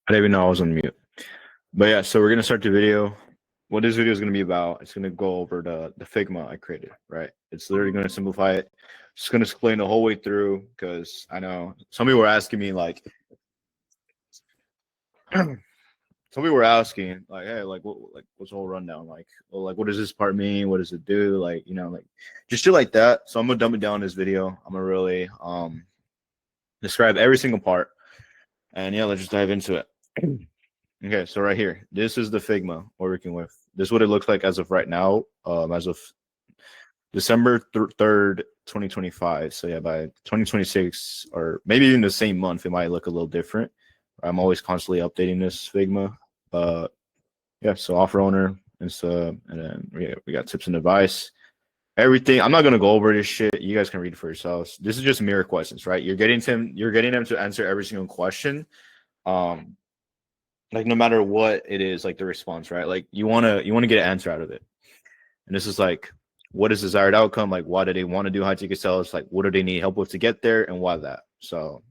I didn't even know I was on mute. But yeah, so we're gonna start the video. What this video is gonna be about, it's gonna go over the Figma I created, right? It's literally gonna simplify it. Just gonna explain the whole way through because I know some people were asking me like some people were asking like, hey, what's the whole rundown? Like, well, like what does this part mean? What does it do? Like, like just shit like that. So I'm gonna dumb it down in this video. I'm gonna really describe every single part. And yeah, let's just dive into it. Okay, so right here, this is the Figma we're working with. This is what it looks like as of right now, as of December 3rd, 2025. So yeah, by 2026 or maybe even the same month, it might look a little different. I'm always constantly updating this Figma. But yeah, so offer owner, and so and then we got tips and advice. Everything. I'm not gonna go over this shit. You guys can read it for yourselves. This is just mirror questions, right? You're getting them to answer every single question. Um, like no matter what it is, like the response, right? Like you wanna get an answer out of it. And this is like, what is desired outcome? Like, why do they want to do high ticket sales? Like, what do they need help with to get there, and why that? So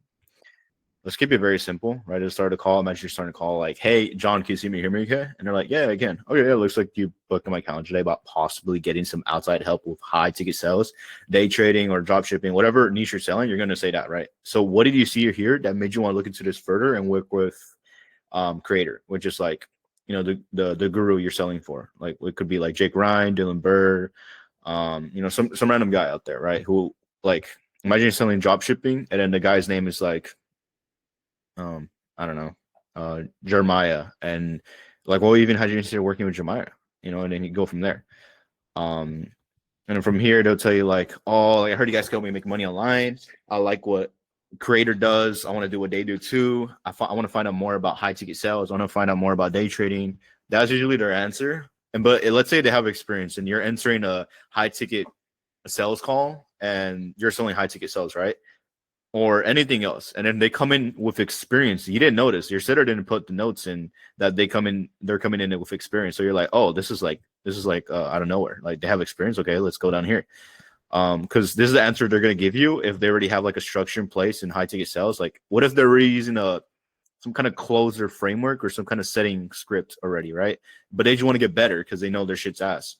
let's keep it very simple, right? To start a call, imagine you're starting a call like, hey, John, can you see me, hear me okay? And they're like, yeah, I can. Okay, yeah, it looks like you booked on my calendar today about possibly getting some outside help with high ticket sales, day trading or drop shipping, whatever niche you're selling, you're going to say that, right? So what did you see here that made you want to look into this further and work with creator, which is like, the guru you're selling for? Like it could be like Jake Ryan, Dylan Burr, some random guy out there, right? Who, like, imagine you're selling drop shipping and then the guy's name is like, I don't know, Jeremiah, and like, well, even how do you consider working with Jeremiah, and then you go from there. Um, and then from here they'll tell you like, oh, like, I heard you guys can help me make money online. I like what creator does. I want to do what they do too. I want to find out more about high ticket sales. I want to find out more about day trading. That's usually their answer. And but let's say they have experience and you're entering a high ticket sales call and you're selling high ticket sales, right? Or anything else, and then they come in with experience. You didn't notice. Your sitter didn't put the notes in that they're coming in with experience. So you're like, oh, this is like out of nowhere. Like they have experience. Okay, let's go down here. Because this is the answer they're gonna give you if they already have like a structure in place in high ticket sales. Like, what if they're already using some kind of closer framework or some kind of setting script already, right? But they just want to get better because they know their shit's ass.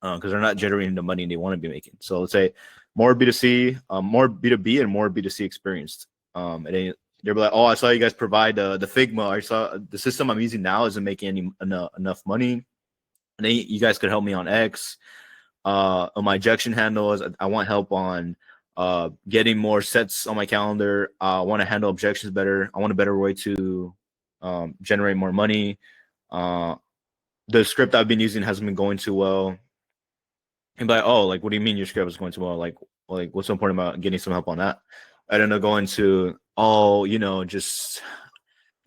Because they're not generating the money they want to be making. So let's say more B2C, more B2B, and more B2C experienced. And then they'll be like, oh, I saw you guys provide the Figma. I saw the system I'm using now isn't making enough money. And then you guys could help me on X. On my ejection handles, I want help on getting more sets on my calendar. I want to handle objections better. I want a better way to generate more money. The script I've been using hasn't been going too well. And like, oh, like, what do you mean your script is going too well? Like, what's so important about getting some help on that? I don't know, going to, oh, just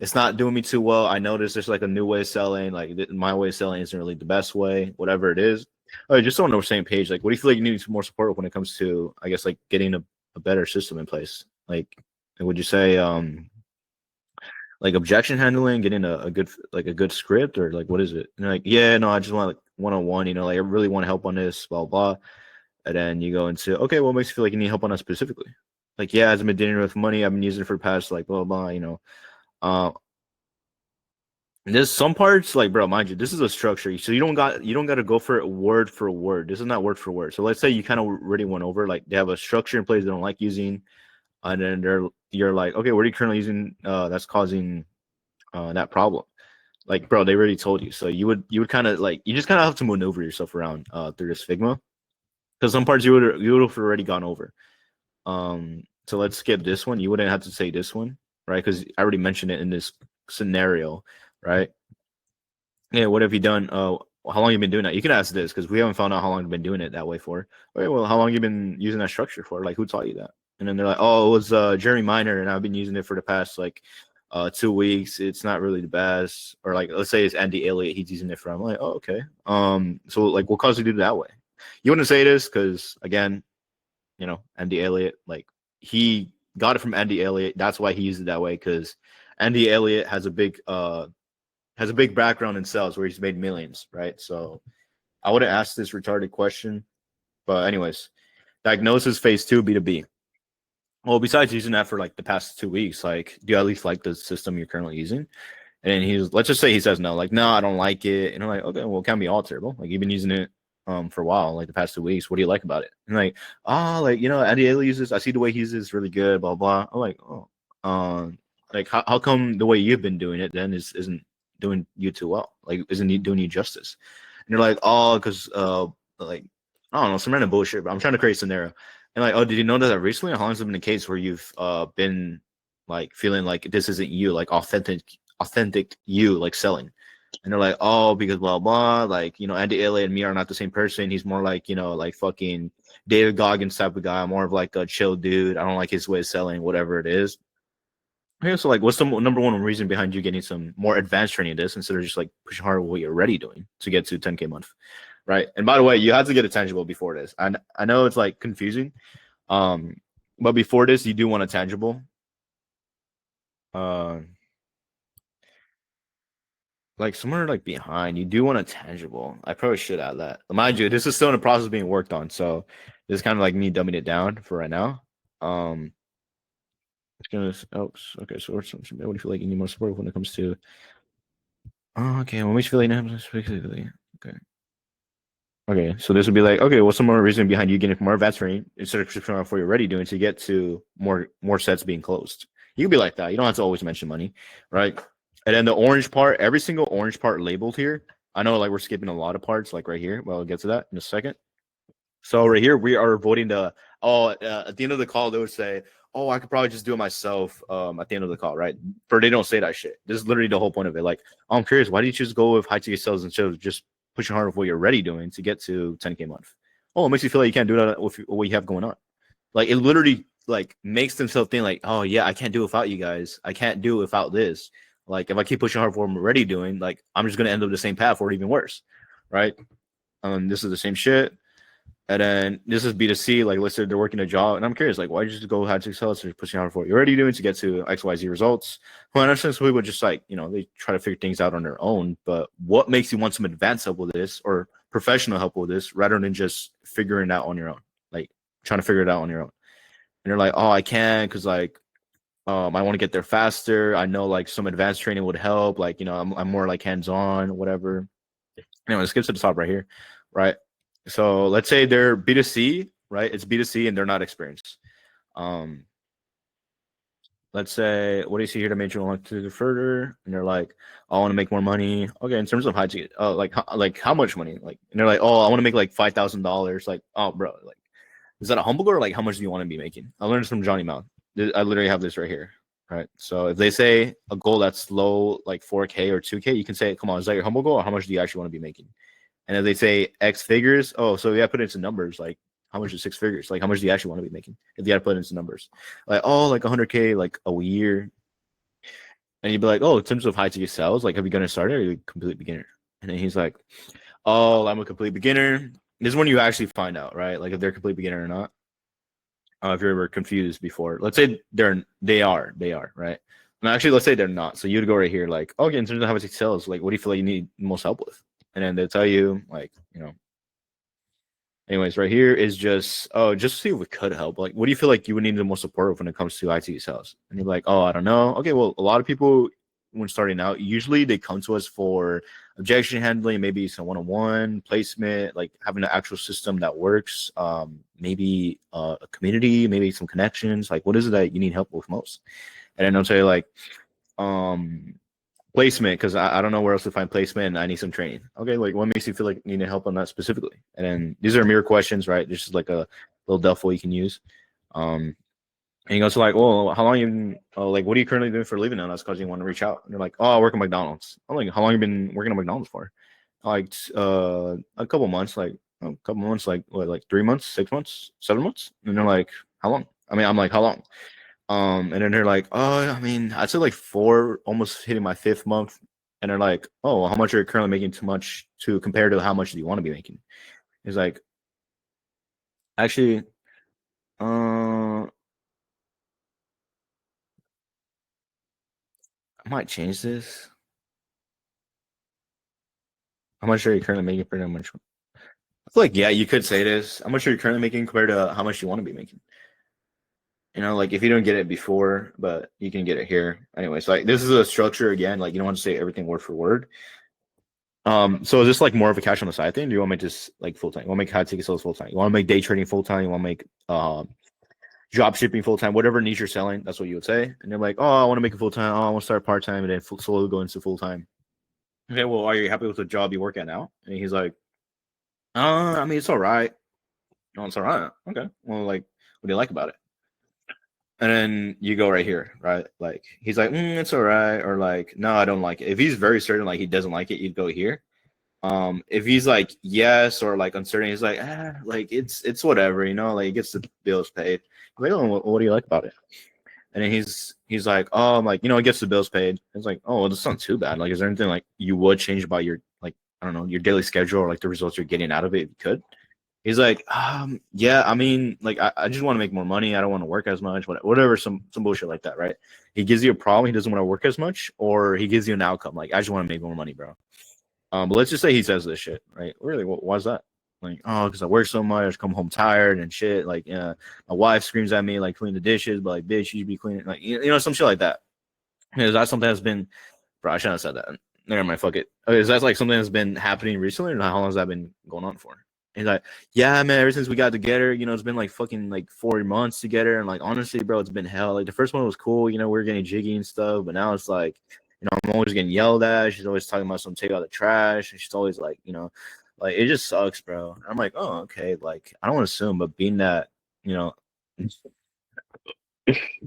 it's not doing me too well. I noticed there's like a new way of selling. Like my way of selling isn't really the best way, whatever it is. Oh, just so on the same page. Like, what do you feel like you need more support when it comes to, I guess, like getting a better system in place? Like, would you say like objection handling, getting a good script, or like what is it? And like, yeah, no, I just want like one-on-one, like I really want to help on this, blah blah. And then you go into, okay, what makes you feel like you need help on that specifically? Like, yeah, as I've been dealing with money, I've been using it for the past like blah blah, uh there's some parts, like, bro, mind you, this is a structure, so you don't got to go for it word for word. This is not word for word. So let's say you kind of already went over, like, they have a structure in place they don't like using, and then you're like, okay, what are you currently using that's causing that problem? Like, bro, they already told you. So you would kind of like, you just kind of have to maneuver yourself around through this Figma, because some parts you would have already gone over. So let's skip this one. You wouldn't have to say this one, right? Because I already mentioned it in this scenario, right? Yeah, what have you done? How long you been doing that? You can ask this because we haven't found out how long you've been doing it that way for. Okay, well, how long you been using that structure for? Like, who taught you that? And then they're like, oh, it was Jeremy Miner, and I've been using it for the past like 2 weeks. It's not really the best. Or like, let's say it's Andy Elliott, he's using it for. I'm like, oh, okay. So like, what caused you to do it that way? You wouldn't say this because, again, Andy Elliott, like, he got it from Andy Elliott. That's why he used it that way, because Andy Elliott has a big background in sales where he's made millions, right? So I wouldn't ask this retarded question. But anyways, diagnosis phase 2, B2B. well, besides using that for like the past 2 weeks, like, do you at least like the system you're currently using? And then let's just say he says no, like, no, I don't like it. And I'm like, okay, well, it can't be all terrible. Like, you've been using it for a while, like the past 2 weeks. What do you like about it? And like, oh, like, Andy Haley uses, I see the way he uses really good, blah, blah. I'm like, oh, like, how come the way you've been doing it then isn't doing you too well? Like, isn't doing you justice? And you're like, oh, because, like, I don't know, some random bullshit, but I'm trying to create a scenario. And like, oh, did you know that recently? How long has it been the case where you've been like feeling like this isn't you, like authentic you, like selling? And they're like, oh, because blah blah, like, Andy Illy and me are not the same person. He's more like, like fucking David Goggins type of guy. I'm more of like a chill dude. I don't like his way of selling, whatever it is. Okay, so like, what's the number one reason behind you getting some more advanced training in this instead of just like pushing hard what you're already doing to get to 10K a month, right? And by the way, you had to get it tangible before this. And I know it's like confusing, but before this, you do want a tangible. Uh, like somewhere like behind, you do want a tangible. I probably should add that. Mind you, this is still in the process of being worked on, so this is kind of like me dumbing it down for right now. It's gonna. Oh, okay. So, what do you feel like you need more support when it comes to? Oh, okay. What makes you feel like specifically? Okay. Okay, so this would be like, okay, what's some more reason behind you getting more advanced training instead of subscription before you're ready doing to get to more sets being closed? You can be like that. You don't have to always mention money, right? And then the orange part, every single orange part labeled here. I know like we're skipping a lot of parts, like right here. Well, I'll get to that in a second. So right here, we are avoiding the at the end of the call, they would say, oh, I could probably just do it myself at the end of the call, right? But they don't say that shit. This is literally the whole point of it. Like, I'm curious, why do you choose to go with high ticket sales instead of just pushing hard with what you're already doing to get to 10K a month? Oh, it makes you feel like you can't do that with what you have going on. Like, it literally like makes themselves think like, oh yeah, I can't do it without you guys. I can't do it without this. Like, if I keep pushing hard for what I'm already doing, like, I'm just gonna end up the same path or even worse, right? This is the same shit. And then this is B2C. Like, let's say they're working a job, and I'm curious, like, why did you just go ahead to sell it? So you're pushing out for what you're already doing to get to XYZ results. Well, I understand some people just like, they try to figure things out on their own. But what makes you want some advanced help with this or professional help with this rather than just figuring it out on your own? Like, trying to figure it out on your own. And you're like, oh, I can because like I want to get there faster. I know like some advanced training would help. Like, I'm more like hands-on, whatever. Anyway, let's get to the top right here, right? So let's say they're B2C, right? It's B2C and they're not experienced. Let's say, what do you see here to make you want to do further? And they're like, oh, I want to make more money. Okay, in terms of high ticket, like how much money? Like, and they're like, oh, I want to make like $5,000. Like, oh, bro, like, is that a humble goal or like how much do you want to be making? I learned this from Johnny Mount. I literally have this right here. Right. So if they say a goal that's low, like 4K or 2K, you can say, come on, is that your humble goal or how much do you actually want to be making? And if they say X figures, oh, so you got to put it into numbers. Like, how much is 6 figures? Like, how much do you actually want to be making? If you got to put it into numbers, like, oh, like 100K, like a year. And you'd be like, oh, in terms of high ticket sales, like, have you gotten started or are you a complete beginner? And then he's like, oh, I'm a complete beginner. This is when you actually find out, right? Like, if they're a complete beginner or not. If you're ever confused before, let's say they are, right? And actually, let's say they're not. So you'd go right here, like, okay, in terms of how much it sells, like, what do you feel like you need most help with? And then they'll tell you, like, anyways, right here is just, oh, just to see if we could help. Like, what do you feel like you would need the most support when it comes to IT sales? And you're like, oh, I don't know. Okay, well, a lot of people, when starting out, usually they come to us for objection handling, maybe some one-on-one placement, like having an actual system that works, maybe a community, maybe some connections. Like, what is it that you need help with most? And then I'll tell you, like, placement, because I don't know where else to find placement and I need some training. Okay, like, what makes you feel like you need help on that specifically? And then these are mirror questions, right? This is like a little duffel you can use. And he goes to like, well, how long you like, what are you currently doing for a living now? That's because you want to reach out. And they're like, oh, I work at McDonald's. I'm like, how long you been working at McDonald's for? Like a couple months, like what, like 3 months, 6 months, 7 months? And they're like, how long? I mean, I'm like, how long? And then they're like, oh, I mean, I'd say like 4, almost hitting my 5th month. And they're like, oh, how much are you currently making too much to compare to how much do you want to be making? It's like, actually, I might change this. How much are you currently making for how much? I feel like, yeah, you could say this. How much are you currently making compared to how much you want to be making? You know, like if you don't get it before, but you can get it here. Anyways, like this is a structure again. Like you don't want to say everything word for word. So is this like more of a cash on the side thing? Do you want to make this like full time? You want to make high ticket sales full time? You want to make day trading full time? You want to make drop shipping full time? Whatever niche you're selling, that's what you would say. And they're like, oh, I want to make it full time. Oh, I want to start part time and then slowly go into full time. Okay, well, are you happy with the job you work at now? And he's like, I mean, it's all right. Oh, it's all right. Okay. Well, like, what do you like about it? And then you go right here, right? Like, he's like, it's all right. Or like, no, I don't like it. If he's very certain, like, he doesn't like it, you'd go here. If he's like, yes, or like uncertain, he's like, like, it's whatever, you know, like, he gets the bills paid. Like, oh, what do you like about it? And then he's like, oh, I'm like, you know, it gets the bills paid. It's like, oh, well, that's not too bad. Like, is there anything like you would change about your, like, I don't know, your daily schedule or like the results you're getting out of it if you could? He's like, yeah, I mean, like, I just want to make more money. I don't want to work as much, whatever, some bullshit like that, right? He gives you a problem. He doesn't want to work as much, or he gives you an outcome. Like, I just want to make more money, bro. But let's just say he says this shit, right? Really, why's that? Like, oh, because I work so much, I come home tired and shit. Like, my wife screams at me, like, clean the dishes, but like, bitch, you should be cleaning, like, you know, some shit like that. Is that something that's been, bro? I shouldn't have said that. Never mind, fuck it. Okay, is that like something that's been happening recently, or how long has that been going on for? He's like, yeah, man, ever since we got together, you know, it's been like fucking like 4 months together. And like, honestly, bro, it's been hell. Like, the first one was cool, you know, we are getting jiggy and stuff, but now it's like, you know, I'm always getting yelled at. She's always talking about some take out the trash. And she's always like, you know, like, it just sucks, bro. I'm like, oh, okay. Like, I don't want to assume, but being that, you know, it's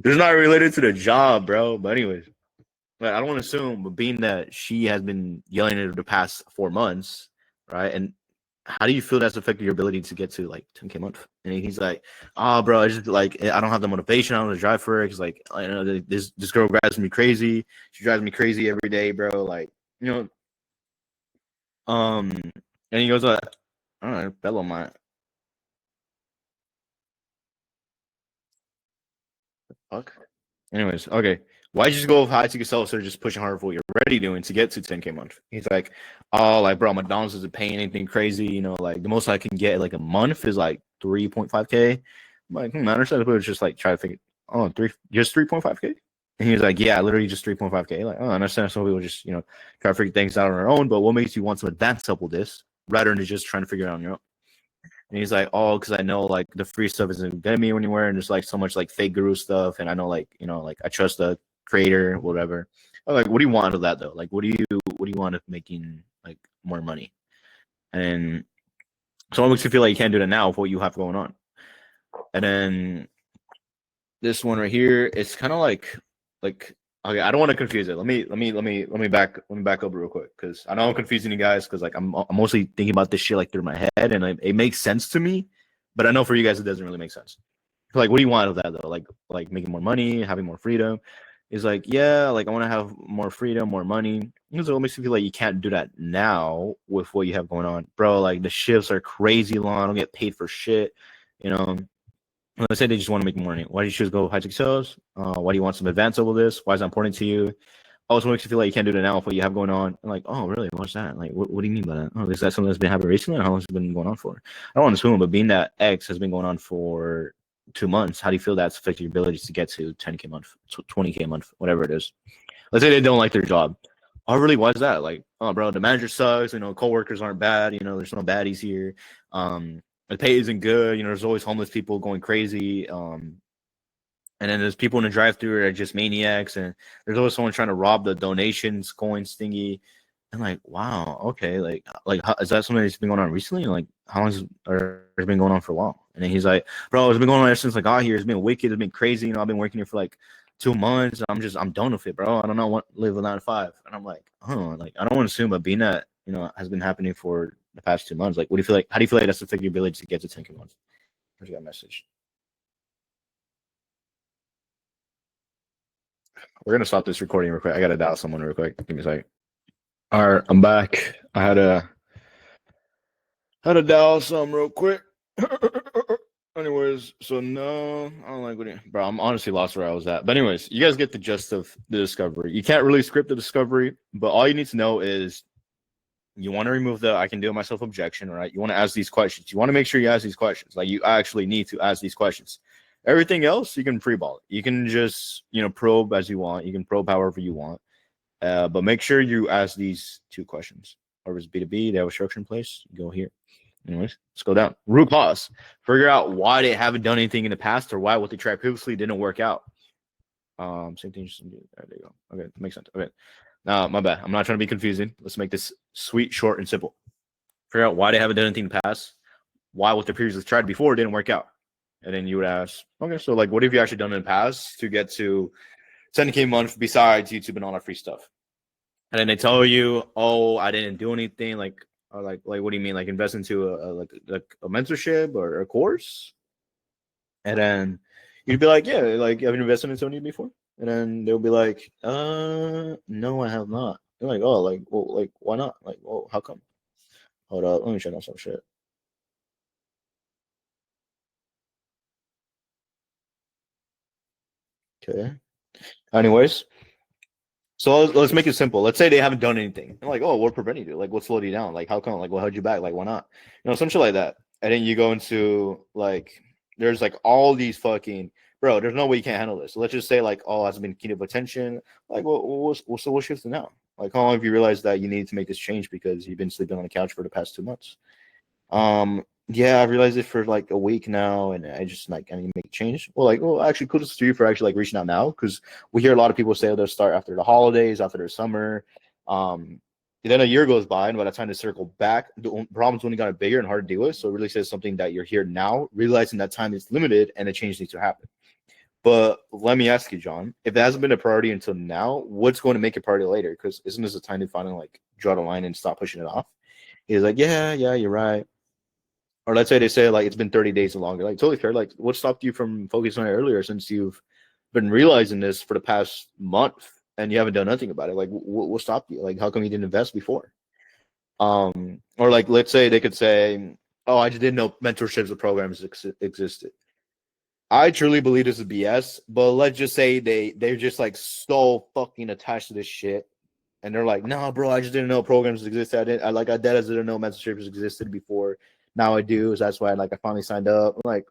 not related to the job, bro. But anyways, like, I don't want to assume, but being that she has been yelling at her the past 4 months, right? And how do you feel that's affected your ability to get to like 10K a month? And he's like, oh, bro, I just like, I don't have the motivation. I don't want to drive for it. Cause like, I know this girl drives me crazy. She drives me crazy every day, bro. Like, you know, and he goes, I don't know, Bello might. Fuck. Anyways, okay. Why'd you just go with high ticket sales or just pushing harder for what you're already doing to get to 10K a month? He's like, oh, like, bro, McDonald's isn't paying anything crazy. You know, like, the most I can get like a month is like 3.5K. I'm like, I understand, but it's just like try to think, oh, just 3.5K. And he was like, yeah, literally just 3.5K. Like, oh, I understand some people just, you know, try to figure things out on their own, but what makes you want to advance double this rather than just trying to figure it out on your own? And he's like, oh, because I know like the free stuff isn't getting me anywhere, and there's like so much like fake guru stuff, and I know like, you know, like I trust the creator, whatever. I'm like, what do you want of that though? Like, what do you want of making like more money? And so it makes you feel like you can't do that now with what you have going on. And then this one right here, it's kind of like okay, I don't want to confuse it. Let me back up real quick because I know I'm confusing you guys because like I'm mostly thinking about this shit like through my head and it makes sense to me, but I know for you guys it doesn't really make sense. Like, what do you want of that though? Like making more money, having more freedom. Is like, yeah, like I want to have more freedom, more money. Because it makes you feel like you can't do that now with what you have going on, bro. Like the shifts are crazy long. I don't get paid for shit, you know. Let's say they just want to make more money. Why do you choose go high ticket sales? Why do you want some advance over this? Why is that important to you? Also makes you feel like you can't do that now with what you have going on. And like, oh, really? What's that? Like, what do you mean by that? Oh, is that something that's been happening recently? Or how long has it been going on for? I don't want to assume, but being that X has been going on for 2 months, how do you feel that's affected your ability to get to 10K a month, 20K a month, whatever it is? Let's say they don't like their job. Oh, really? Why is that? Like, oh, bro, the manager sucks. You know, coworkers aren't bad. You know, there's no baddies here. The pay isn't good. You know, there's always homeless people going crazy. And then there's people in the drive-thru that are just maniacs, and there's always someone trying to rob the donations coin stingy. And like, wow, okay, like how, is that something that's been going on recently? Like, how long has it been going on for a while? And then he's like, bro, it's been going on ever since I got here. It's been wicked. It's been crazy. You know, I've been working here for like 2 months. I'm done with it, bro. I don't know what live a 9 to 5. And I'm like, oh, like I don't want to assume, but being that, you know, has been happening for the past 2 months. Like, what do you feel like? How do you feel like that's affected your ability to get to 10K months? Where's that message? We're gonna stop this recording real quick. I gotta dial someone real quick. Give me a second. All right, I'm back. I had to dial some real quick. Anyways, so no, I don't like what it, bro. I'm honestly lost where I was at. But anyways, you guys get the gist of the discovery. You can't really script the discovery, but all you need to know is you want to remove the I can do it myself objection, right? You want to ask these questions. You want to make sure you ask these questions. Like, you actually need to ask these questions. Everything else you can free ball. You can just probe as you want. You can probe however you want. But make sure you ask these two questions. Or is B2B, they have a structure in place. Go here. Anyways, let's go down. Root cause. Figure out why they haven't done anything in the past or why what they tried previously didn't work out. Same thing. There you go. Okay, that makes sense. Okay. Now, my bad. I'm not trying to be confusing. Let's make this sweet, short, and simple. Figure out why they haven't done anything in the past, why what they previously tried before didn't work out. And then you would ask, okay, so like what have you actually done in the past to get to 10K a month besides YouTube and all that free stuff? And then they tell you, oh, I didn't do anything, like what do you mean? Like invest into a mentorship or a course? And then you'd be like, yeah, like have you invested in Sony before? And then they'll be like, no, I have not. They're like, oh, like, well, like, why not? Like, well, how come? Hold up, let me check out some shit. Okay. Anyways, so let's make it simple. Let's say they haven't done anything. I'm like, oh, what prevented you? Like, what slowed you down? Like, how come? Like, what held you back? Like, why not? Some shit like that. And then you go into like, there's like all these fucking bro. There's no way you can't handle this. So let's just say like, oh, has been keen of attention. Like, so what's shifting now? Like, how long have you realized that you need to make this change because you've been sleeping on the couch for the past 2 months? Yeah, I've realized it for like a week now, and I just like I need to make a change. Well, actually, kudos to you for actually like reaching out now, because we hear a lot of people say they'll start after the holidays, after the summer. Then a year goes by, and by the time they circle back, the problem's only gotten bigger and hard to deal with. So it really says something that you're here now, realizing that time is limited and a change needs to happen. But let me ask you, John, if it hasn't been a priority until now, what's going to make it a priority later? Because isn't this a time to finally like draw the line and stop pushing it off? He's like, yeah, you're right. Or let's say they say like it's been 30 days or longer. Like totally fair. Like what stopped you from focusing on it earlier since you've been realizing this for the past month and you haven't done nothing about it? Like what stopped you? Like how come you didn't invest before? Or like let's say they could say, oh, I just didn't know mentorships or programs existed. I truly believe this is BS, but let's just say they're just like so fucking attached to this shit. And they're like, no, bro, I just didn't know programs existed. I didn't know mentorships existed before. Now I do. So that's why I finally signed up. I'm like,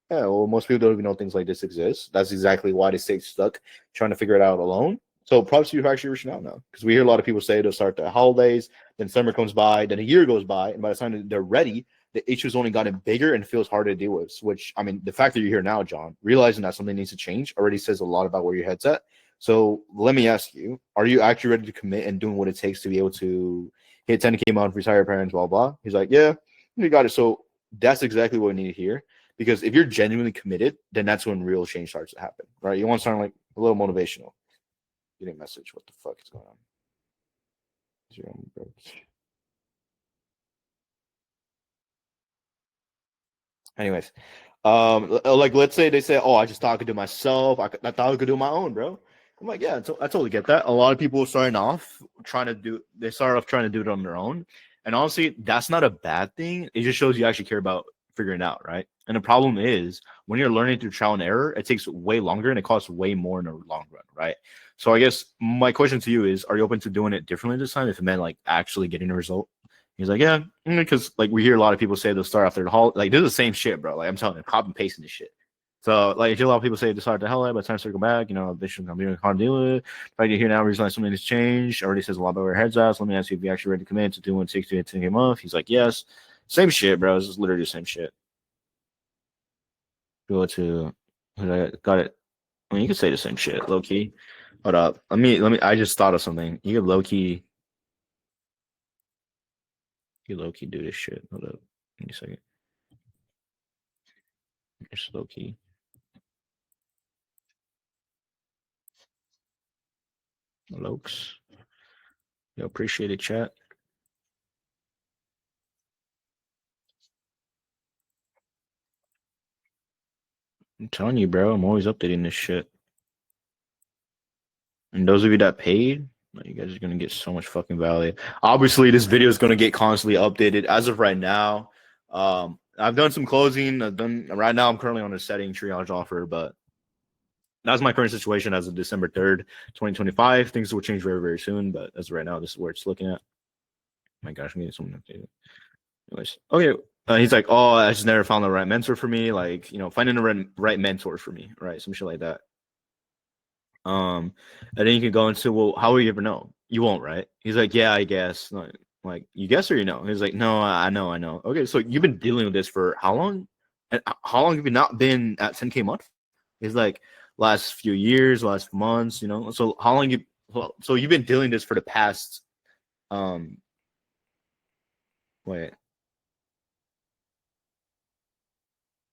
yeah, well, most people don't even know things like this exist. That's exactly why they stay stuck trying to figure it out alone. So props to you for actually reaching out now. Because we hear a lot of people say they'll start the holidays, then summer comes by, then a year goes by, and by the time they're ready, the issues only gotten bigger and feels harder to deal with. Which, I mean, the fact that you're here now, John, realizing that something needs to change already says a lot about where your head's at. So let me ask you, are you actually ready to commit and doing what it takes to be able to hit 10K a month, retire parents, blah, blah? He's like, yeah, you got it. So that's exactly what we need here. Because if you're genuinely committed, then that's when real change starts to happen, right? You want to sound like a little motivational. Getting a message. What the fuck is going on? Anyways, like let's say they say, "Oh, I just thought I could do myself. I thought I could do my own, bro." I'm like, yeah, I totally get that. A lot of people starting off trying to do it on their own, and honestly, that's not a bad thing. It just shows you actually care about figuring it out, right? And the problem is when you're learning through trial and error, it takes way longer and it costs way more in the long run, right? So I guess my question to you is, are you open to doing it differently this time if it meant like actually getting a result? He's like, yeah, because like we hear a lot of people say they'll start after the hall. Like this is the same shit, bro. Like I'm telling you, copy and pasting this shit. So like, I hear a lot of people say to start the hell out, by the time to circle back, this should be hard to deal with. If I get here now, realize something has changed. Already says a lot about where your head's at. So let me ask you if you actually ready to commit to doing 60 to 10 a month. He's like, yes. Same shit, bro. This is literally the same shit. Go to, I got it. I mean, you could say the same shit, low key. Hold up. Let me. I just thought of something. You could low key. You low key do this shit. Hold up. Give me a second. Just low key. Lokes. Yo, appreciate it, chat. I'm telling you, bro. I'm always updating this shit. And those of you that paid, you guys are gonna get so much fucking value. Obviously, this video is gonna get constantly updated. As of right now, I've done some closing. Right now. I'm currently on a setting triage offer, but that's my current situation as of December 3rd, 2025. Things will change very, very soon, but as of right now, this is where it's looking at. Oh my gosh, I'm getting something updated. Anyways, okay. He's like, oh, I just never found the right mentor for me. Like, finding the right mentor for me, right? Some shit like that. And then you can go into, well, how will you ever know? You won't, right? He's like, yeah, I guess. Like, you guess or you know? He's like, no, I know, I know. Okay, so you've been dealing with this for how long? And how long have you not been at 10K a month? He's like, last few years, last months, So how long you? So you've been dealing this for the past, um, wait,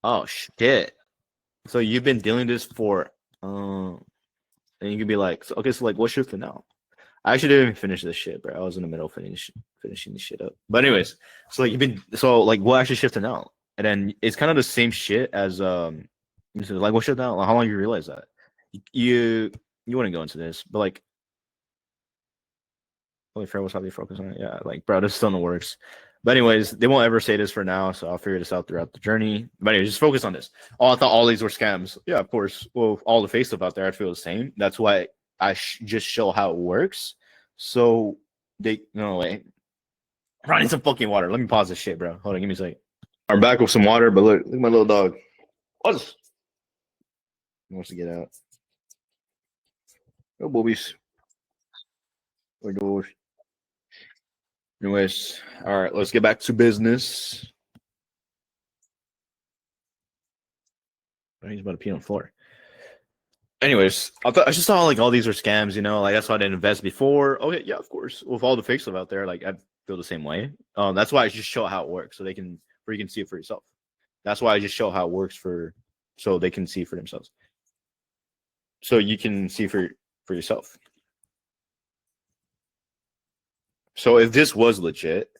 oh shit. So you've been dealing this for, and you could be like, so, okay, so like, what's your now? I actually didn't even finish this shit, bro. I was in the middle of finishing this shit up. But anyways, so like we'll actually shift to now, and then it's kind of the same shit as like what shift now? Like, how long you realize that? You wouldn't go into this, but like, holy fair was how they focus on it. Yeah, like bro, this still in the works. But anyways, they won't ever say this for now, so I'll figure this out throughout the journey. But anyways, just focus on this. Oh, I thought all these were scams. Yeah, of course. Well, all the fake stuff out there, I feel the same. That's why I just show how it works. So they no way. I need some fucking water. Let me pause this shit, bro. Hold on, give me a second. I'm back with some water, but look at my little dog. What? He wants to get out. Oh, boobies. Oh, gosh. Anyways, all right, let's get back to business. He's about to pee on the floor. Anyways, I just saw like all these are scams, like that's why I didn't invest before. Okay, yeah, of course. With all the fake stuff out there, like I feel the same way. That's why I just show how it works so you can see it for yourself. That's why I just show how it works so they can see for themselves. So you can see for yourself. So if this was legit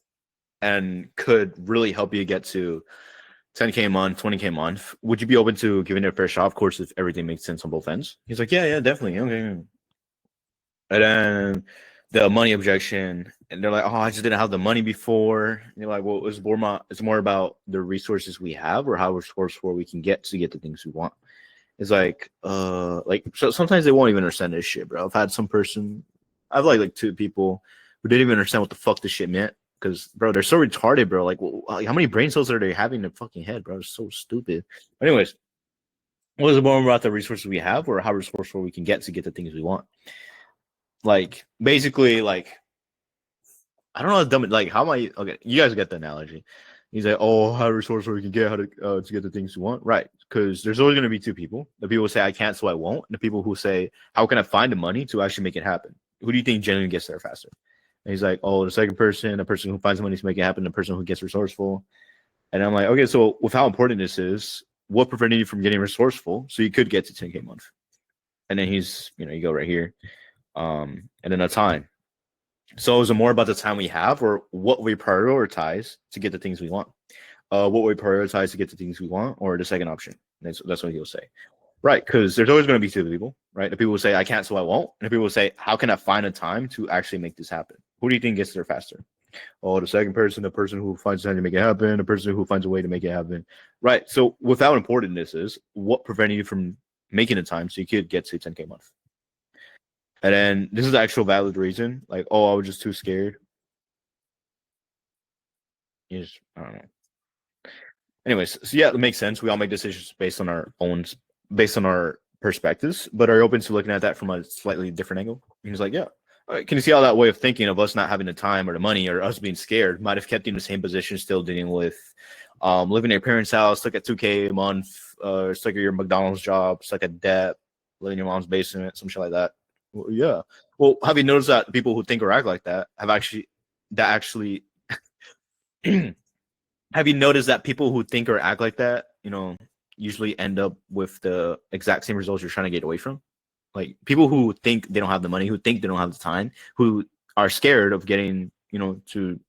and could really help you get to 10K a month, 20K a month, would you be open to giving it a fair shot? Of course, if everything makes sense on both ends. He's like, yeah, definitely. Okay. And then the money objection, and they're like, oh, I just didn't have the money before. And you're like, well, it's more about the resources we have or how resourceful we can get to get the things we want. It's like so sometimes they won't even understand this shit, bro. I've like two people who didn't even understand what the fuck this shit meant. Because, bro, they're so retarded, bro. Like, how many brain cells are they having in their fucking head, bro? It's so stupid. Anyways, what is it more about the resources we have or how resourceful we can get to get the things we want? Like, basically, like, I don't know how dumb. Like, how am I? Okay, you guys get the analogy. He's like, oh, how resourceful we can get, how to get the things we want, right? Because there's always going to be two people. The people who say I can't, so I won't. And the people who say, how can I find the money to actually make it happen? Who do you think genuinely gets there faster? And he's like, oh, the second person, the person who finds the money to make it happen, the person who gets resourceful. And I'm like, okay, so with how important this is, what prevented you from getting resourceful so you could get to 10K a month? And then he's, you go right here. And then a time. So is it more about the time we have or what we prioritize to get the things we want? What we prioritize to get the things we want, or the second option? That's what he'll say. Right, because there's always going to be two people, right? The people who say, I can't, so I won't. And the people who say, how can I find a time to actually make this happen? Who do you think gets there faster? Oh, the second person, the person who finds time to make it happen, the person who finds a way to make it happen. Right, so with how important this is, what prevented you from making the time so you could get to 10K a month? And then this is the actual valid reason. Like, oh, I was just too scared. I don't know. Anyways, so yeah, it makes sense. We all make decisions based on our perspectives, but are you open to looking at that from a slightly different angle? And he's like, yeah. Can you see how that way of thinking of us not having the time or the money or us being scared might have kept you in the same position, still dealing with living in your parents' house, stuck at 2K a month, stuck at your McDonald's job, stuck at debt, living in your mom's basement, some shit like that. Well, yeah. Well, have you noticed that people who think or act like that have actually have you noticed that people who think or act like that, usually end up with the exact same results you're trying to get away from? Like people who think they don't have the money, who think they don't have the time, who are scared of getting, scared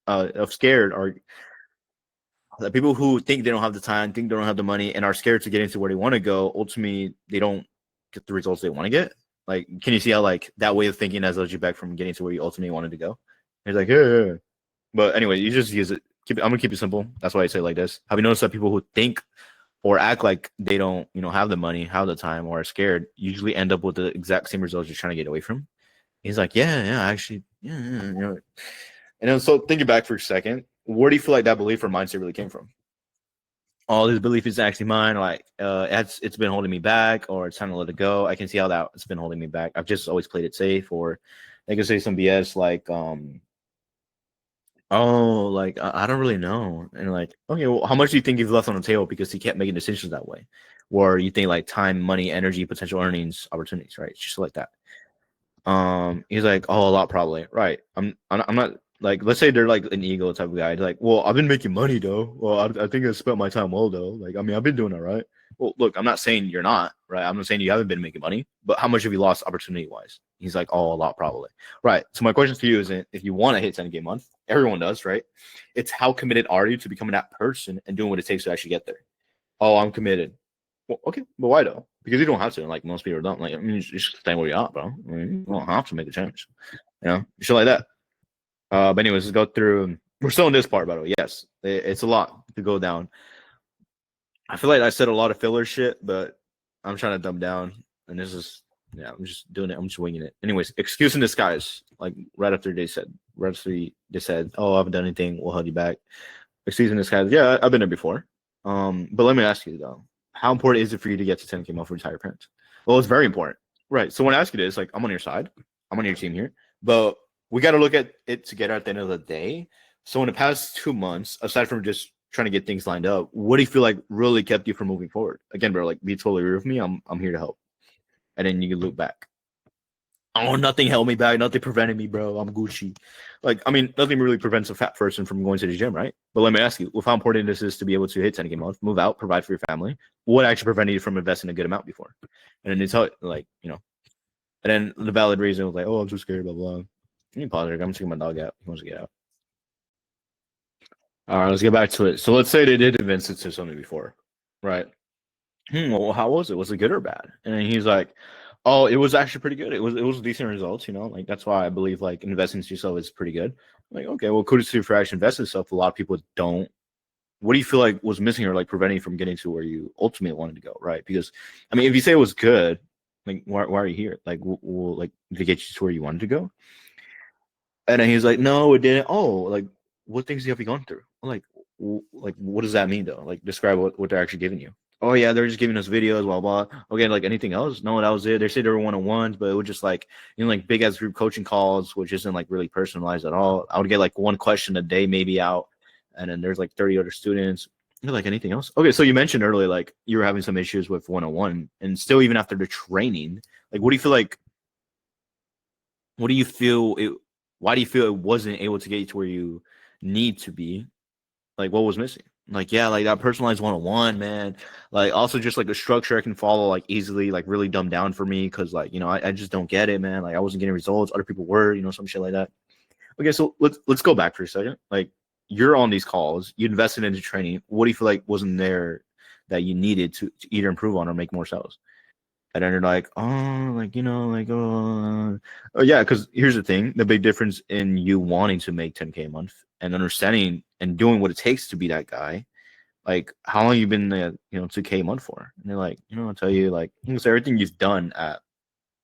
are the people who think they don't have the time, think they don't have the money, and are scared to get into where they want to go. Ultimately, they don't get the results they want to get. Like, can you see how like that way of thinking has led you back from getting to where you ultimately wanted to go? He's like, yeah. But anyway, you just use it. I'm gonna keep it simple. That's why I say it like this. Have you noticed that people who think or act like they don't, have the money, have the time, or are scared, usually end up with the exact same results you're trying to get away from? He's like, yeah, actually, yeah. And then so thinking back for a second, where do you feel like that belief or mindset really came from? Oh, this belief is actually mine. Like, it's been holding me back, or it's time to let it go. I can see how that it's been holding me back. I've just always played it safe, or they could say some BS like, oh, like I don't really know, and like, okay, well, how much do you think you've left on the table because he kept making decisions that way, or you think like time, money, energy, potential earnings, opportunities, right? It's just like that. He's like, oh, a lot probably, right? I'm not like, let's say they're like an ego type of guy. They're like, well, I've been making money though. Well, I think I spent my time well though. Like, I mean, I've been doing all right. Well, look, I'm not saying you're not, right? I'm not saying you haven't been making money, but how much have you lost opportunity wise? He's like, oh, a lot probably, right? So my question to you is, if you want to hit 10K a month, everyone does, right? It's how committed are you to becoming that person and doing what it takes to actually get there? Oh, I'm committed. Well, okay, but why though? Because you don't have to. Like most people don't. Like, I mean, you just stay where you're at, bro. I mean, you don't have to make a change. You know, shit like that. But anyways, let's go through. We're still in this part, by the way. Yes, it's a lot to go down. I feel like I said a lot of filler shit, but I'm trying to dumb down. And this is, yeah, I'm just doing it. I'm just winging it. Anyways, excuse in disguise. Like right after they said, oh, I haven't done anything. We'll hold you back. Excuse in disguise. Yeah, I've been there before. But let me ask you though, how important is it for you to get to 10K month for retired parents? Well, it's very important, right? So when I ask you this, like, I'm on your side, I'm on your team here, but we got to look at it together at the end of the day. So in the past 2 months, aside from just trying to get things lined up, what do you feel like really kept you from moving forward? Again, bro, like, be totally real with me. I'm here to help, and then you can look back. Oh, nothing held me back. Nothing prevented me, bro. I'm Gucci. Like, I mean, nothing really prevents a fat person from going to the gym, right? But let me ask you, with how important this is to be able to hit 10K a month, move out, provide for your family, what actually prevented you from investing a good amount before? And then they tell, like, you know, and then the valid reason was like, oh, I'm too scared, blah, blah. Let me pause there. I'm taking my dog out. He wants to get out. All right, let's get back to it. So let's say they did invest into something before, right? Well, how was it? Was it good or bad? And then he's like, oh, it was actually pretty good. It was decent results, you know. Like that's why I believe like investing in yourself is pretty good. Like, okay, well, kudos to you for actually investing in yourself. A lot of people don't. What do you feel like was missing or like preventing you from getting to where you ultimately wanted to go, right? Because I mean, if you say it was good, like why are you here? Like, like to get you to where you wanted to go? And then he's like, no, it didn't. Oh, like what things have you gone through? Like, like what does that mean though? Like describe what they're actually giving you. Oh yeah, they're just giving us videos, blah blah. Okay, like anything else? No, that was it. They said they were 1-on-ones, but it was just like like big ass group coaching calls, which isn't like really personalized at all. I would get like one question a day, maybe out, and then there's like 30 other students. Like anything else? Okay, so you mentioned earlier like you were having some issues with 1-on-one, and still even after the training, like what do you feel like? What do you feel it? Why do you feel it wasn't able to get you to where you need to be? Like what was missing? Like yeah, like that personalized 1-on-one, man. Like also just like a structure I can follow like easily, like really dumbed down for me because like I just don't get it, man. Like I wasn't getting results, other people were, some shit like that. Okay, so let's go back for a second. Like you're on these calls, you invested into training. What do you feel like wasn't there that you needed to either improve on or make more sales? And then they're like, oh, like, oh, yeah. Because here's the thing, the big difference in you wanting to make 10K a month and understanding and doing what it takes to be that guy. Like, how long you been, 2K a month for? And they're like, I'll tell you, like, it's everything you've done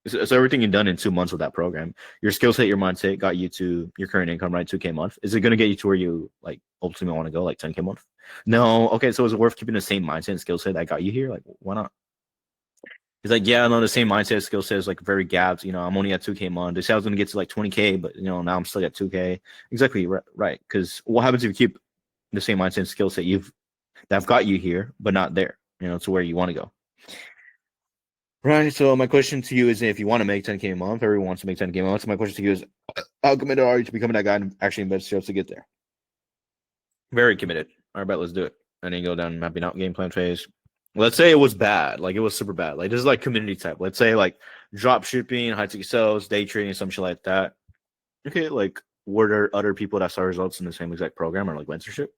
it's everything you've done in 2 months with that program. Your skill set, your mindset got you to your current income, right? 2K a month. Is it going to get you to where you like ultimately want to go, like 10K a month? No. Okay. So is it worth keeping the same mindset and skill set that got you here? Like, why not? He's like, yeah, no, the same mindset, skill set is like very gapped. I'm only at 2K a month. They said I was going to get to like 20K, but now I'm still at 2K. Exactly right. Because what happens if you keep the same mindset and skill set that have got you here, but not there, to where you want to go. Right. So my question to you is, if you want to make 10K a month, everyone wants to make 10K a month. So my question to you is, how committed are you to becoming that guy and actually invest yourself to get there? Very committed. All right, let's do it. And then go down mapping out game plan phase. Let's say it was bad, like it was super bad. Like this is like community type. Let's say like drop shipping, high ticket sales, day trading, some shit like that. Okay, like were there other people that saw results in the same exact program or like mentorship?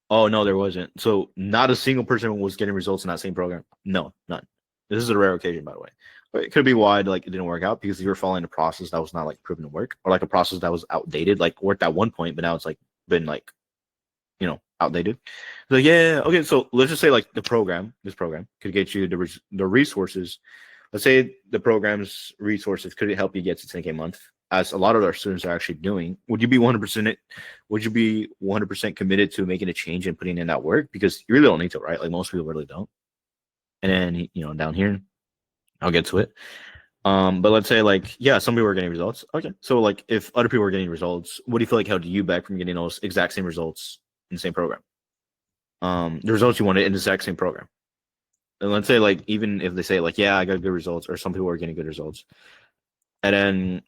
Oh no, there wasn't. So not a single person was getting results in that same program. No, none. This is a rare occasion, by the way. But it could be why like it didn't work out because you were following a process that was not like proven to work, or like a process that was outdated, like worked at one point, but now it's like been like outdated. Like, yeah, okay. So let's just say like this program could get you the resources. Let's say the program's resources could help you get to 10K a month. as a lot of our students are actually doing, would you be 100%? Would you be 100% committed to making a change and putting in that work? Because you really don't need to, right? Like most people really don't. And then down here, I'll get to it. But let's say like yeah, some people are getting results. Okay, so like if other people are getting results, what do you feel like held you back from getting those exact same results in the same program? The results you wanted in the exact same program. And let's say like even if they say like yeah, I got good results, or some people are getting good results, and then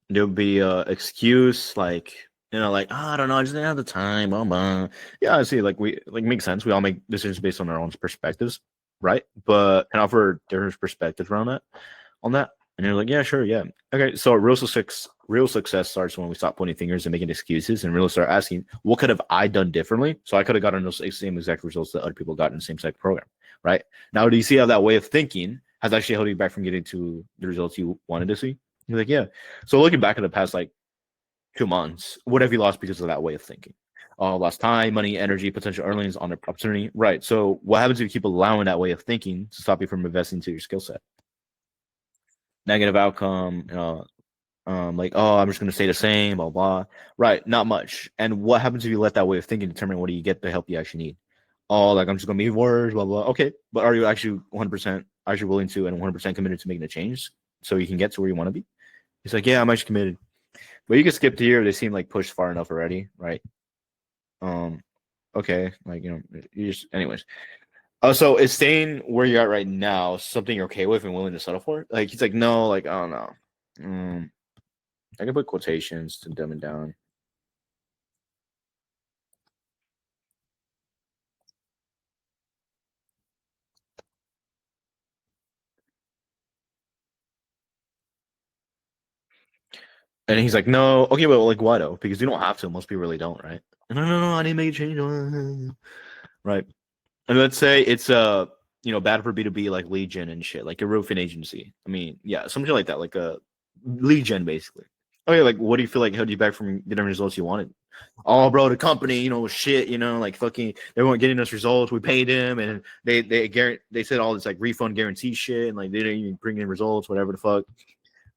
there'll be a excuse like like I don't know, I just didn't have the time. Blah, blah. Yeah, I see. Like we like makes sense. We all make decisions based on our own perspectives, right? But can offer different perspectives around that on that. And you're like, yeah, sure, yeah. Okay, so real success starts when we stop pointing fingers and making excuses and really start asking, what could have I done differently? So I could have gotten those same exact results that other people got in the same exact program, right? Now, do you see how that way of thinking has actually held you back from getting to the results you wanted to see? You're like, yeah. So looking back at the past like 2 months, what have you lost because of that way of thinking? Lost time, money, energy, potential earnings on the opportunity. Right. So what happens if you keep allowing that way of thinking to stop you from investing into your skill set? Negative outcome, like, oh, I'm just going to stay the same, blah, blah. Right. Not much. And what happens if you let that way of thinking determine what do you get the help you actually need? Oh, like, I'm just going to be worse, blah, blah. Okay. But are you actually 100% actually willing to and 100% committed to making a change so you can get to where you want to be? He's like, yeah, I'm actually committed. But you can skip to here. They seem like pushed far enough already. Right. Um, okay. Like, you just, anyways. Oh, so is staying where you're at right now something you're okay with and willing to settle for? Like he's like, no, like I don't know. I can put quotations to dumb it down. And he's like, no, okay, but like why though? Because you don't have to. Most people really don't, right? No, no, no, I didn't make a change. Right. And let's say it's bad for B2B like lead gen and shit, like a roofing agency. I mean, yeah, something like that, like a lead gen basically. Okay, like what do you feel like held you back from getting results you wanted? Oh, bro, the company, was shit, like fucking, they weren't getting us results. We paid them, and they said all this like refund guarantee shit, and like they didn't even bring in results, whatever the fuck.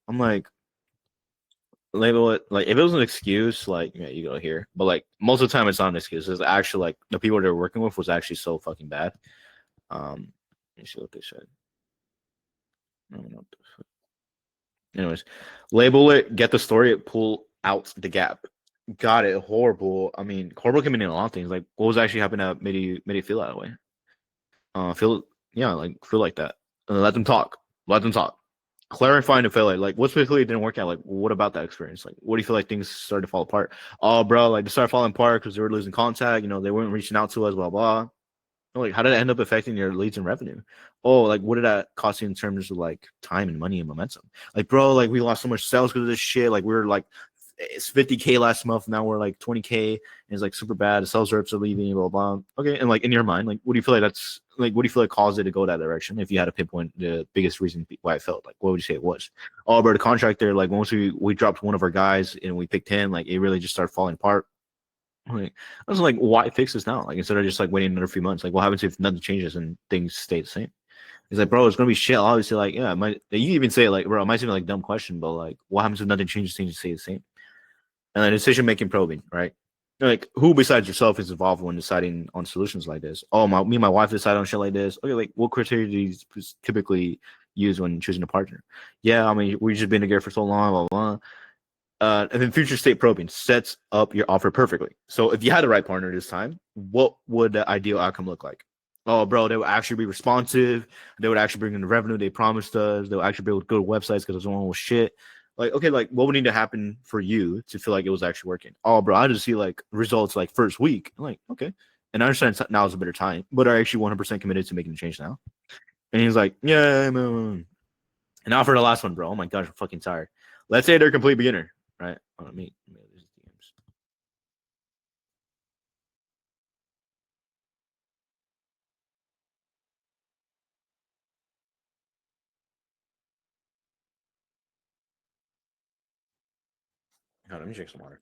I'm like, label it like if it was an excuse, like yeah, you go here, but like most of the time it's not an excuse. It's actually like the people they're working with was actually so fucking bad. Let me see what they said. I don't know. Anyways, label it, get the story, pull out the gap. Got it. Horrible. I mean, horrible can mean a lot of things. Like, what was actually happening that made you feel that way? Feel yeah, like feel like that. Let them talk. Let them talk. Clarifying the failure. Like, what specifically didn't work out? Like, what about that experience? Like, what do you feel like things started to fall apart? Oh, bro, like they started falling apart because they were losing contact. They weren't reaching out to us. Blah blah. Like, how did it end up affecting your leads and revenue? Oh, like, what did that cost you in terms of like time and money and momentum? Like, bro, like we lost so much sales because of this shit. Like, we were like, it's 50K last month. Now we're like 20K, and it's like super bad. The sales reps are leaving, blah, blah. Okay. And like in your mind, like, what do you feel like what do you feel like caused it to go that direction? If you had to pinpoint the biggest reason why it felt, like, what would you say it was? Oh, bro, the contractor, like, once we dropped one of our guys and we picked him, like, it really just started falling apart. Like, I was like, why fix this now? Like, instead of just like waiting another few months, like, what happens if nothing changes and things stay the same? He's like, bro, it's gonna be shit. Obviously, like, yeah, you even say like, bro, it might seem like a dumb question, but like, what happens if nothing changes? Things stay the same. And then decision making probing, right? Like, who besides yourself is involved when deciding on solutions like this? Oh, me and my wife decide on shit like this. Okay, like, what criteria do you typically use when choosing a partner? Yeah, I mean, we've just been together for so long, blah blah. And then future state probing sets up your offer perfectly. So if you had the right partner this time, what would the ideal outcome look like? Oh, bro, they would actually be responsive. They would actually bring in the revenue they promised us. They would actually be able to go to websites because there's one was shit. Like, okay, like what would need to happen for you to feel like it was actually working? Oh, bro, I just see like results like first week. I'm like, okay. And I understand now is a better time, but are actually 100% committed to making a change now? And he's like, yeah, man. And now for the last one, bro. Oh my gosh, I'm fucking tired. Let's say they're a complete beginner, right? Oh, let me DMs. Let me drink some water.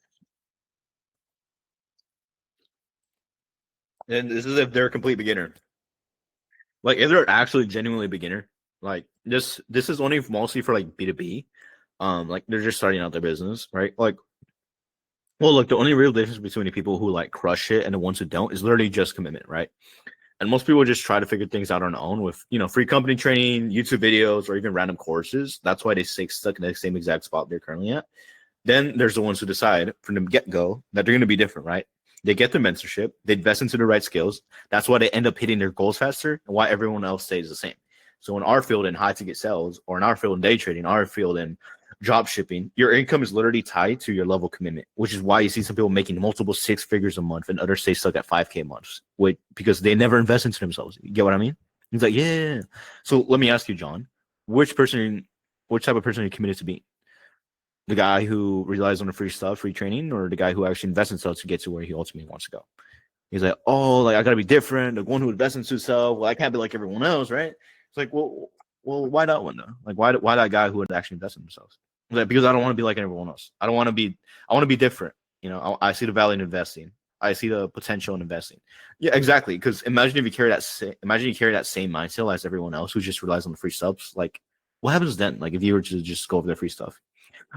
And this is if they're a complete beginner. Like if they're actually genuinely a beginner, like this is only mostly for like B2B. like they're just starting out their business, right? Like, well, look, the only real difference between the people who like crush it and the ones who don't is literally just commitment, right? And most people just try to figure things out on their own with, free company training, YouTube videos, or even random courses. That's why they stay stuck in the same exact spot they're currently at. Then there's the ones who decide from the get-go that they're going to be different, right? They get their mentorship, they invest into the right skills. That's why they end up hitting their goals faster and why everyone else stays the same. So in our field in high ticket sales, or in our field in day trading, our field in drop shipping, your income is literally tied to your level of commitment, which is why you see some people making multiple six figures a month and others stay stuck at 5K months because they never invest into themselves. You get what I mean? He's like, yeah. So let me ask you, John, which type of person are you committed to being? The guy who relies on the free stuff, free training, or the guy who actually invests in himself to get to where he ultimately wants to go? He's like, oh, like I gotta be different. The one who invests into himself. Well, I can't be like everyone else, right? It's like, well, why that one though? Like, why that guy who would actually invest in themselves? Like, because I don't want to be like everyone else. I want to be different. I see the value in investing. I see the potential in investing. Yeah, exactly. Because imagine you carry that same mindset as everyone else who just relies on the free subs. Like, what happens then? Like, if you were to just go over the free stuff,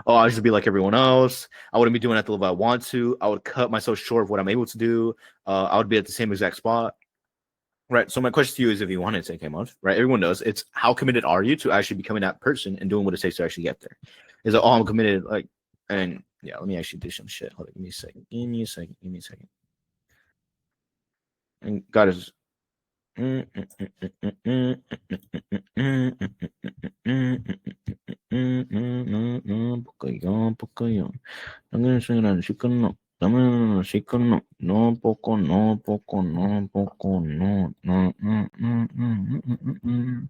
oh, I should be like everyone else. I wouldn't be doing it at the level I want to. I would cut myself short of what I'm able to do. I would be at the same exact spot. Right. So my question to you is, if you want to take a month, right? Everyone knows it's how committed are you to actually becoming that person and doing what it takes to actually get there? Is it, oh, I'm committed, like, and yeah, let me actually do some shit. Hold on, give me a second. And God is no poco, no poco, no poco, no, no, no, no, no,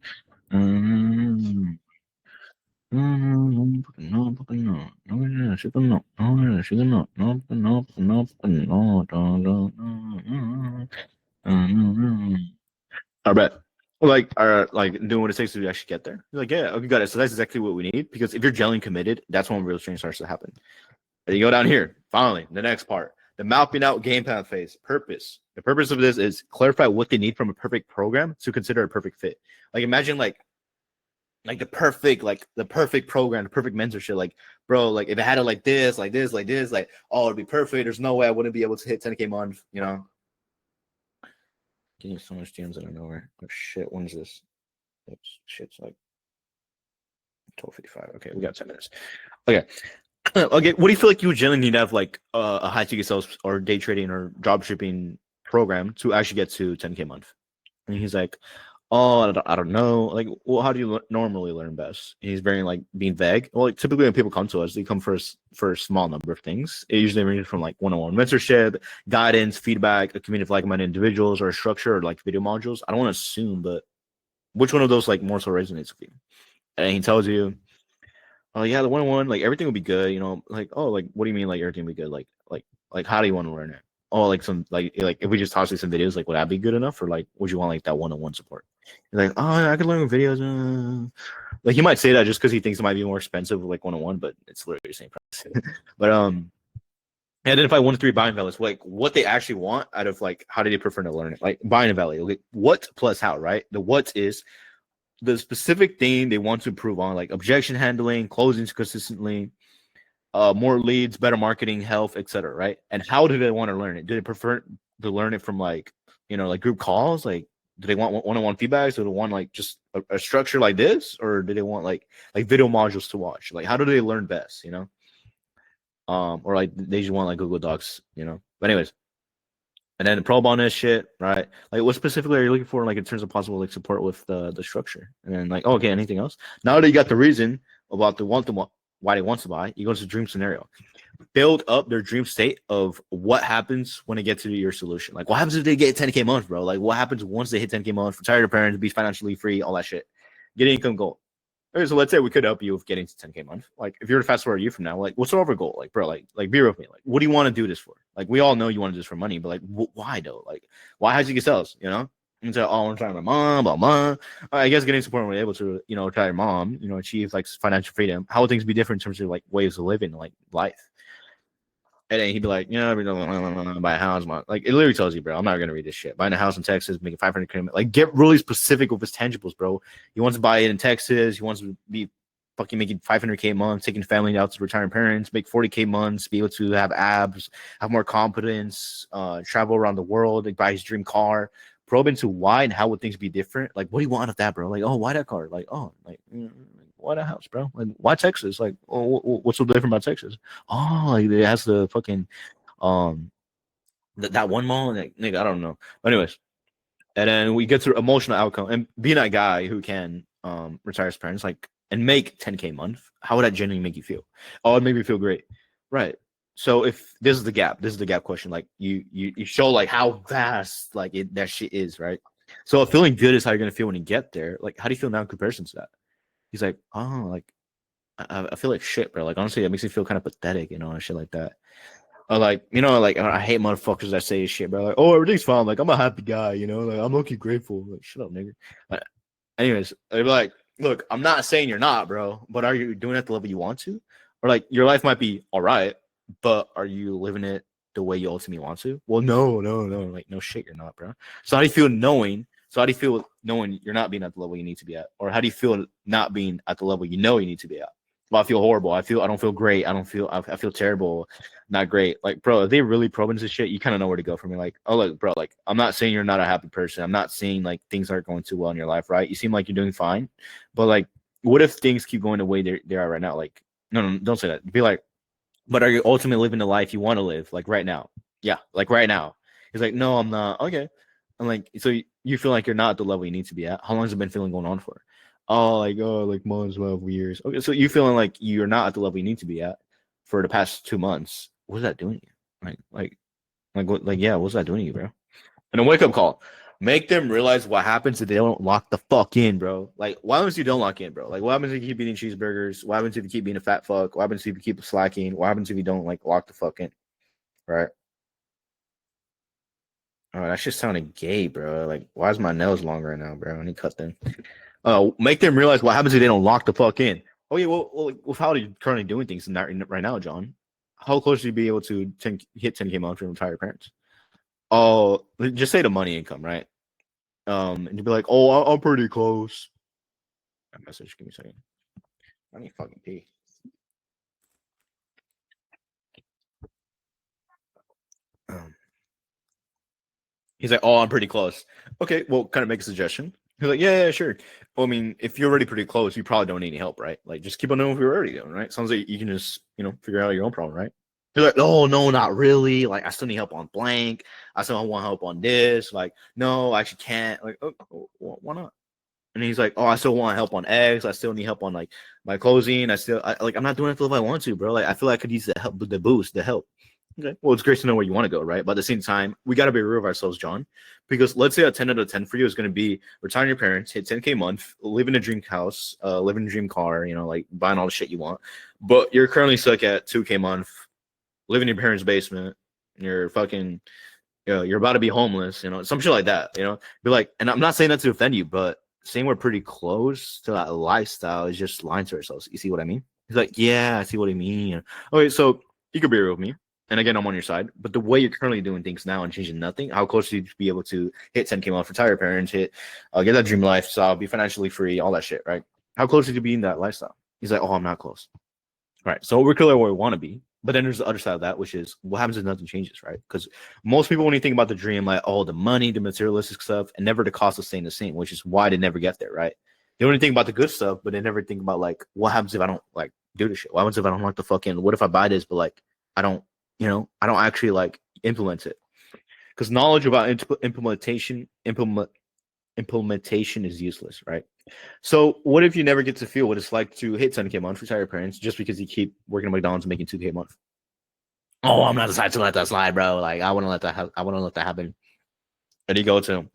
I bet. Like doing what it takes to actually get there. You're like, yeah, okay, got it. So that's exactly what we need. Because if you're gelling committed, that's when real change starts to happen. And you go down here. Finally, the next part, the mapping out game plan phase. Purpose. The purpose of this is clarify what they need from a perfect program to consider a perfect fit. Like imagine like the perfect program, the perfect mentorship. Like, bro, like if it had it like this, like oh, it'd be perfect. There's no way I wouldn't be able to hit 10K month, Getting so much DMs out of nowhere. Oh shit, when's this? Shit's like 12:55. Okay, we got 10 minutes. Okay. Okay, what do you feel like you would generally need to have like a high ticket sales or day trading or drop shipping program to actually get to 10K month? And he's like, oh, I don't know. Like, well, how do you normally learn best? And he's very like being vague. Well, like, typically when people come to us, they come for a small number of things. It usually ranges from like one-on-one mentorship, guidance, feedback, a community of like-minded individuals, or a structure, or like video modules. I don't want to assume, but which one of those like more so resonates with you? And he tells you, oh yeah, the one-on-one, like everything will be good. Like, oh, like what do you mean like everything will be good? Like how do you want to learn it? Oh, like some like if we just toss you some videos, like would that be good enough, or like would you want like that one-on-one support? You're like, oh, I could learn with videos. Like he might say that just because he thinks it might be more expensive, like one-on-one, but it's literally the same price. But identify 1 to 3 buying values, like what they actually want out of like how do they prefer to learn it? Like buying a value, like what plus how, right? The what is the specific thing they want to improve on, like objection handling, closings consistently, more leads, better marketing, health, etc. Right? And how do they want to learn it? Do they prefer to learn it from like like group calls? Like, do they want one-on-one feedbacks? Do they want like just a structure like this, or do they want like video modules to watch? Like, how do they learn best? Or like they just want like Google Docs. But anyways. And then the pro bonus shit, right? Like, what specifically are you looking for, like in terms of possible like support with the structure? And then like, okay, anything else? Now that you got the reason about why they want to buy, you go to the dream scenario. Build up their dream state of what happens when they get to your solution. Like, what happens if they get 10K a month, bro? Like, what happens once they hit 10K a month? Retire their parents, be financially free, all that shit. Get an income goal. Okay, so let's say we could help you with getting to 10K a month. Like, if you're to fast forward a year from now, like, what's our goal? Like, bro, like be real with me. Like, what do you want to do this for? Like, we all know you want to do this for money, but like, why though? Like, why how'd you get sales? And so, oh, I'm trying my mom, blah, blah. I guess getting support when we're able to, try your mom, achieve like financial freedom. How would things be different in terms of like ways of living, like life? And then he'd be like, buy a house. Like, it literally tells you, bro, I'm not going to read this shit. Buying a house in Texas, making 500K. Like, get really specific with his tangibles, bro. He wants to buy it in Texas. He wants to be fucking making 500K a month, taking family out to retiring parents, make 40K months, be able to have abs, have more confidence, travel around the world, like buy his dream car. Probe into why and how would things be different. Like, what do you want of that, bro? Like, oh, why that car? Like, oh, like, why that house, bro? Like, why Texas? Like, oh, what's so different about Texas? Oh, like, it has the fucking um that one mall. Like, nigga, I don't know. But anyways, and then we get to emotional outcome and being that guy who can retire his parents, like, and make 10K a month. How would that genuinely make you feel? Oh, it made me feel great, right? So if this is the gap question. Like you show like how vast like that shit is, right? So if feeling good is how you're gonna feel when you get there. Like, how do you feel now in comparison to that? He's like, oh, like I feel like shit, bro. Like, honestly, it makes me feel kind of pathetic, and shit like that. Like, like I hate motherfuckers that say shit, bro. Like, oh, everything's fine. Like, I'm a happy guy, Like, I'm lucky grateful. Like, shut up, nigga. Anyways, they'd be like, look, I'm not saying you're not, bro, but are you doing it at the level you want to? Or like your life might be all right, but are you living it the way you ultimately want to? Well, no, no, no. Like, no shit, you're not, bro. So how do you feel knowing? So how do you feel knowing you're not being at the level you need to be at? Or how do you feel not being at the level you know you need to be at? Well, I feel horrible. I don't feel great. I feel terrible. Not great. Like, bro, if they really probe into shit, you kind of know where to go from me. Like, oh, look, bro, like, I'm not saying you're not a happy person. I'm not saying like things aren't going too well in your life, right? You seem like you're doing fine. But like, what if things keep going the way they are right now? Like, no, don't say that. Be like, but are you ultimately living the life you want to live? Like right now. Yeah, like right now. He's like, no, I'm not. Okay. I'm like, so you feel like you're not at the level you need to be at. How long has it been feeling going on for? Like months, 12 years. Okay, so you feeling like you're not at the level you need to be at for the past 2 months. What's that doing to you? Yeah, what's that doing to you, bro? And a wake up call. Make them realize what happens if they don't lock the fuck in, bro. Like, what happens if you don't lock in, bro? Like, what happens if you keep eating cheeseburgers? What happens if you keep being a fat fuck? What happens if you keep slacking? What happens if you don't like lock the fuck in? Right? Oh, that shit sounded gay, bro. Like, why is my nails long right now, bro? I need to cut them. Make them realize what happens if they don't lock the fuck in. Oh yeah, with how you're currently doing things in that right now, John. How close do you be able to hit 10K month from retired parents? Oh, just say the money income, right? And you'd be like, oh, I'm pretty close. That message, give me a second. I need fucking pee. Um, he's like, oh, I'm pretty close. Okay, well, kind of make a suggestion. He's like, yeah, sure. Well, I mean, if you're already pretty close, you probably don't need any help, right? Like, just keep on doing what you're already doing, right? Sounds like you can just, figure out your own problem, right? He's like, oh, no, not really. Like, I still need help on blank. I still want help on this. Like, no, I actually can't. Like, oh, why not? And he's like, oh, I still want help on eggs. I still need help on like my closing. I'm not doing it if I want to, bro. Like, I feel like I could use the help, the boost, the help. Okay. Well, it's great to know where you want to go, right? But at the same time, we got to be real with ourselves, John, because let's say a 10 out of 10 for you is going to be retiring your parents, hit 10K a month, live in a dream house, live in a dream car, like buying all the shit you want. But you're currently stuck at 2K a month, live in your parents' basement. You're fucking, you're about to be homeless, some shit like that, Be like, and I'm not saying that to offend you, but saying we're pretty close to that lifestyle is just lying to ourselves. You see what I mean? He's like, yeah, I see what I mean. Okay, so you could be real with me. And again, I'm on your side. But the way you're currently doing things now and changing nothing, how close do you be able to hit 10K month, retire parents, get that dream lifestyle, be financially free, all that shit, right? How close did you be in that lifestyle? He's like, oh, I'm not close. Right. So we're clearly where we want to be. But then there's the other side of that, which is what happens if nothing changes, right? Because most people, when you think about the dream, like, oh, the money, the materialistic stuff, and never the cost of staying the same, which is why they never get there, right? They only think about the good stuff, but they never think about, like, what happens if I don't, like, do this shit? What happens if I don't like the fucking, what if I buy this, but, like, I don't, I don't actually, like, implement it? Because knowledge about implementation is useless, right? So what if you never get to feel what it's like to hit 10K a month, retire your parents, just because you keep working at McDonald's and making 2K a month? Oh, I'm not decided to let that slide, bro. Like, I want to let that. I want to let that happen. And you go to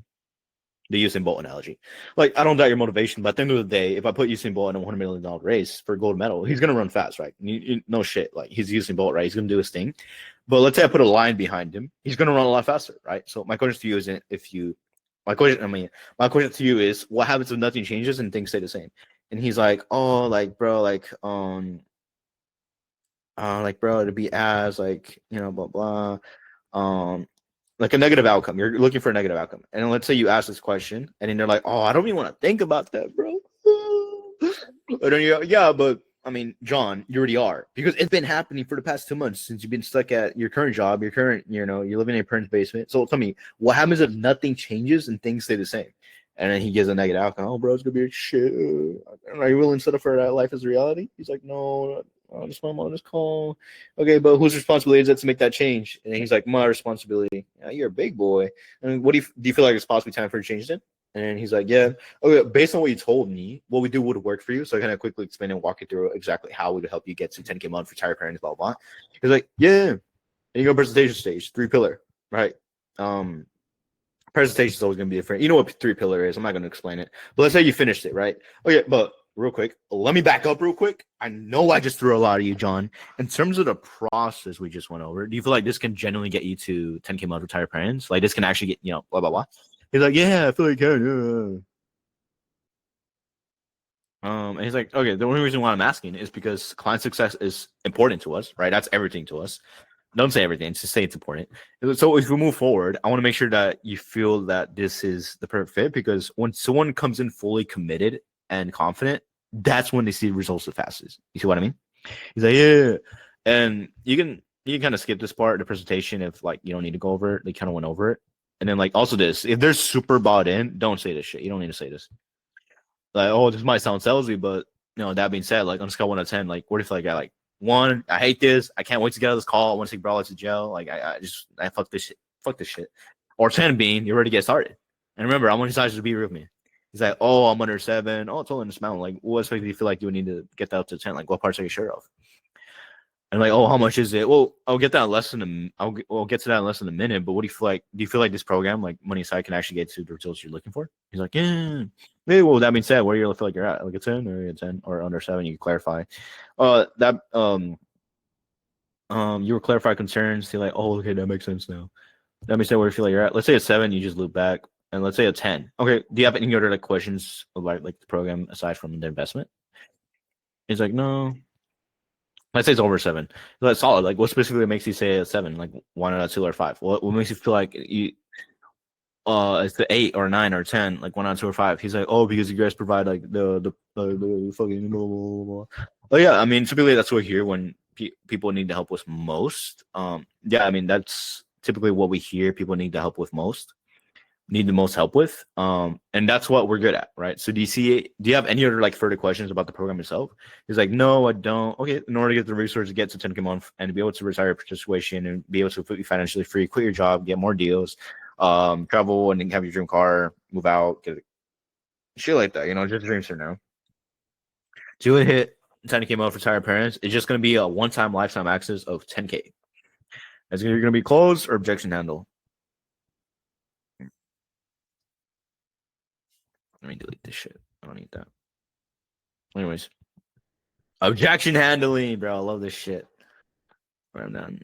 the Usain Bolt analogy. Like, I don't doubt your motivation, but at the end of the day, if I put Usain Bolt in a $100 million race for a gold medal, he's gonna run fast, right? No shit. Like, he's Usain Bolt, right? He's gonna do his thing. But let's say I put a line behind him, he's gonna run a lot faster, right? So my question to you isn't if you. My question to you is, what happens if nothing changes and things stay the same? And he's like, oh, like, bro, to be as like, blah blah, like a negative outcome. You're looking for a negative outcome, and let's say you ask this question, and then they're like, oh, I don't even want to think about that, bro. And then yeah, but I mean, John, you already are because it's been happening for the past 2 months since you've been stuck at your current job, your current, you're living in your parents' basement. So tell me, what happens if nothing changes and things stay the same? And then he gives a negative outcome. Oh, bro, it's gonna be a shit. Are you willing to settle for that life as a reality? He's like, no, I just want on this call. Okay, but whose responsibility is it to make that change? And he's like, my responsibility. Yeah, you're a big boy. And what do you feel like it's possibly time for a change then? And he's like, yeah. Okay, based on what you told me, what we do would work for you. So I kind of quickly explain and walk you through exactly how we would help you get to 10K a month for retired parents, blah, blah, blah. He's like, yeah. And you go presentation stage, 3-pillar, right? Presentation is always going to be different. You know what 3-pillar is. I'm not going to explain it. But let's say you finished it, right? Okay, but real quick, let me back up real quick. I know I just threw a lot of you, John. In terms of the process we just went over, do you feel like this can genuinely get you to 10K a month retired parents? Like this can actually get, blah, blah, blah. He's like, yeah, I feel like I can. And he's like, okay, the only reason why I'm asking is because client success is important to us, right? That's everything to us. Don't say everything, just say it's important. So if we move forward, I want to make sure that you feel that this is the perfect fit because when someone comes in fully committed and confident, that's when they see the results the fastest. You see what I mean? He's like, yeah. And you can kind of skip this part of the presentation if like you don't need to go over it. They kind of went over it. And then like also this, if they're super bought in, don't say this shit. You don't need to say this. Like, oh, this might sound salesy, but that being said, like on a scale 1 to 10, like what if like I like 1, I hate this, I can't wait to get out of this call, I want to take Brawler to jail, like I fuck this shit. Or 10 being you're ready to get started. And remember, I'm on his side to be with me. He's like, oh, I'm under 7. Oh, it's only in this mountain. Like, what aspect do you feel like you would need to get that up to 10? Like, what parts are you sure of? And like, oh, how much is it? Well, I'll get to that in less than a minute. But what do you feel like? Do you feel like this program, like Money Aside, can actually get to the results you're looking for? He's like, yeah. Hey, well, that being said, where do you feel like you're at? Like a 10 or a 10 or under 7? You can clarify. You will clarify concerns. Say like, oh, okay, that makes sense now. That being said, where you feel like you're at. Let's say a 7, you just loop back, and let's say a 10. Okay, do you have any other like questions about like the program aside from the investment? He's like, no. Let's say it's over 7. That's solid. Like, what specifically makes you say a 7? Like, 1 out of 2 or 5? What makes you feel like you it's the 8 or 9 or 10, like 1 out of 2 or 5? He's like, oh, because you guys provide like the fucking blah, blah, blah. Oh yeah, I mean, typically that's what we hear when people need the help with most. Yeah, I mean that's typically what we hear people need the help with most. Need the most help with, and that's what we're good at, right? So do you have any other like further questions about the program itself? He's like, no, I don't. Okay, in order to get the resources to get to 10K a month and to be able to retire your situation and be able to put you financially free, quit your job, get more deals, travel and have your dream car, move out, get shit like that, just dreams for now. To hit 10K a month for retired parents, it's just going to be a one-time lifetime access of 10K. It's either going to be closed or objection handle. Let me delete this shit. I don't need that. Anyways. Objection handling, bro. I love this shit. I'm down.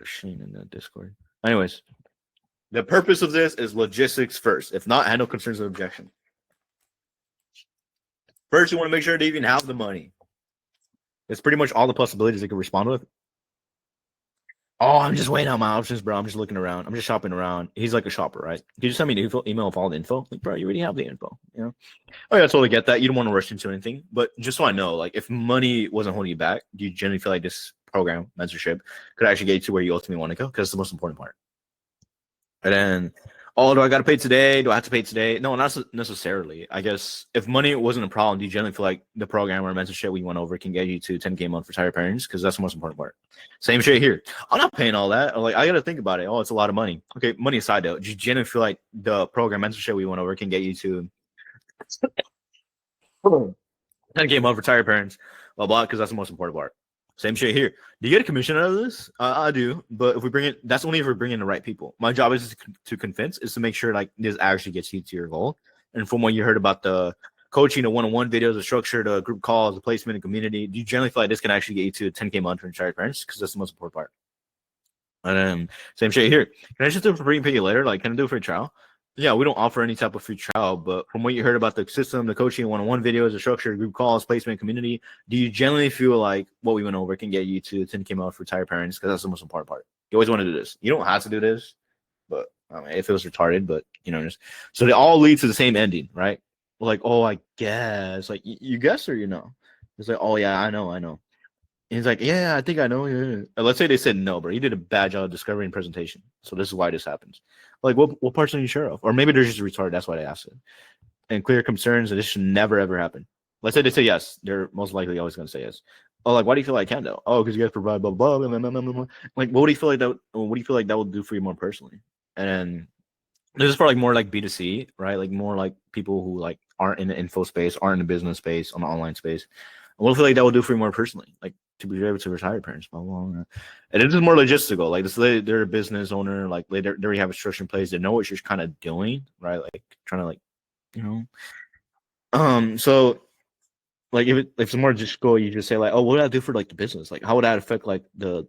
Shane in the Discord. Anyways. The purpose of this is logistics first. If not, handle concerns of objection. First, you want to make sure they even have the money. It's pretty much all the possibilities they can respond with. Oh, I'm just weighing out my options, bro. I'm just looking around. I'm just shopping around. He's like a shopper, right? Can you just send me an email with all the info? Like, bro, you already have the info, Oh, yeah, I totally get that. You don't want to rush into anything. But just so I know, like, if money wasn't holding you back, do you generally feel like this program, mentorship, could actually get you to where you ultimately want to go? Because it's the most important part. And then, oh, do I got to pay today? Do I have to pay today? No, not necessarily. I guess if money wasn't a problem, do you generally feel like the program or mentorship we went over can get you to 10K a month for retired parents? Because that's the most important part. Same shit here. I'm not paying all that. Like, I got to think about it. Oh, it's a lot of money. Okay, money aside though, do you generally feel like the program mentorship we went over can get you to 10K a month for retired parents? Blah, blah, because that's the most important part. Same shit here. Do you get a commission out of this? I do, but if we bring it, that's only if we're bringing the right people. My job is to convince, is to make sure like this actually gets you to your goal. And from what you heard about the coaching, the one-on-one videos, the structure, the group calls, the placement, and community, do you generally feel like this can actually get you to 10K a month for retired parents? Because that's the most important part. And then same shit here. Can I just do it for free and pay you later? Like, can I do it for a trial? Yeah, we don't offer any type of free trial, but from what you heard about the system, the coaching, one-on-one videos, the structure, group calls, placement, community, do you generally feel like what we went over can get you to 10K a month for retired parents? Because that's the most important part. You always want to do this. You don't have to do this, but I mean, it feels retarded, but just so they all lead to the same ending, right? Like, oh, I guess. Like, you guess or you know? It's like, oh yeah, I know. And he's like, yeah, I think I know. Yeah. And let's say they said no, bro. You did a bad job of discovery and presentation. So this is why this happens. Like, what parts are you sure of? Or maybe they're just retarded. That's why they asked it. And clear concerns, and this should never ever happen. Let's say they say yes. They're most likely always going to say yes. Oh, like, why do you feel like I can though? Oh, because you guys provide blah blah blah, blah, blah, blah, blah. Like, what do you feel like that? What do you feel like that will do for you more personally? And then this is for like more like B2C, right? Like more like people who like aren't in the info space, aren't in the business space, on the online space. And what do you feel like that will do for you more personally? Like to be able to retire parents, blah, blah, blah. And it is more logistical. Like this, they're a business owner, like they already have a structure in place. They know what you're kind of doing, right? Like trying to like, you know. So like if it's more just go, you just say like, oh, what would I do for like the business? Like how would that affect like the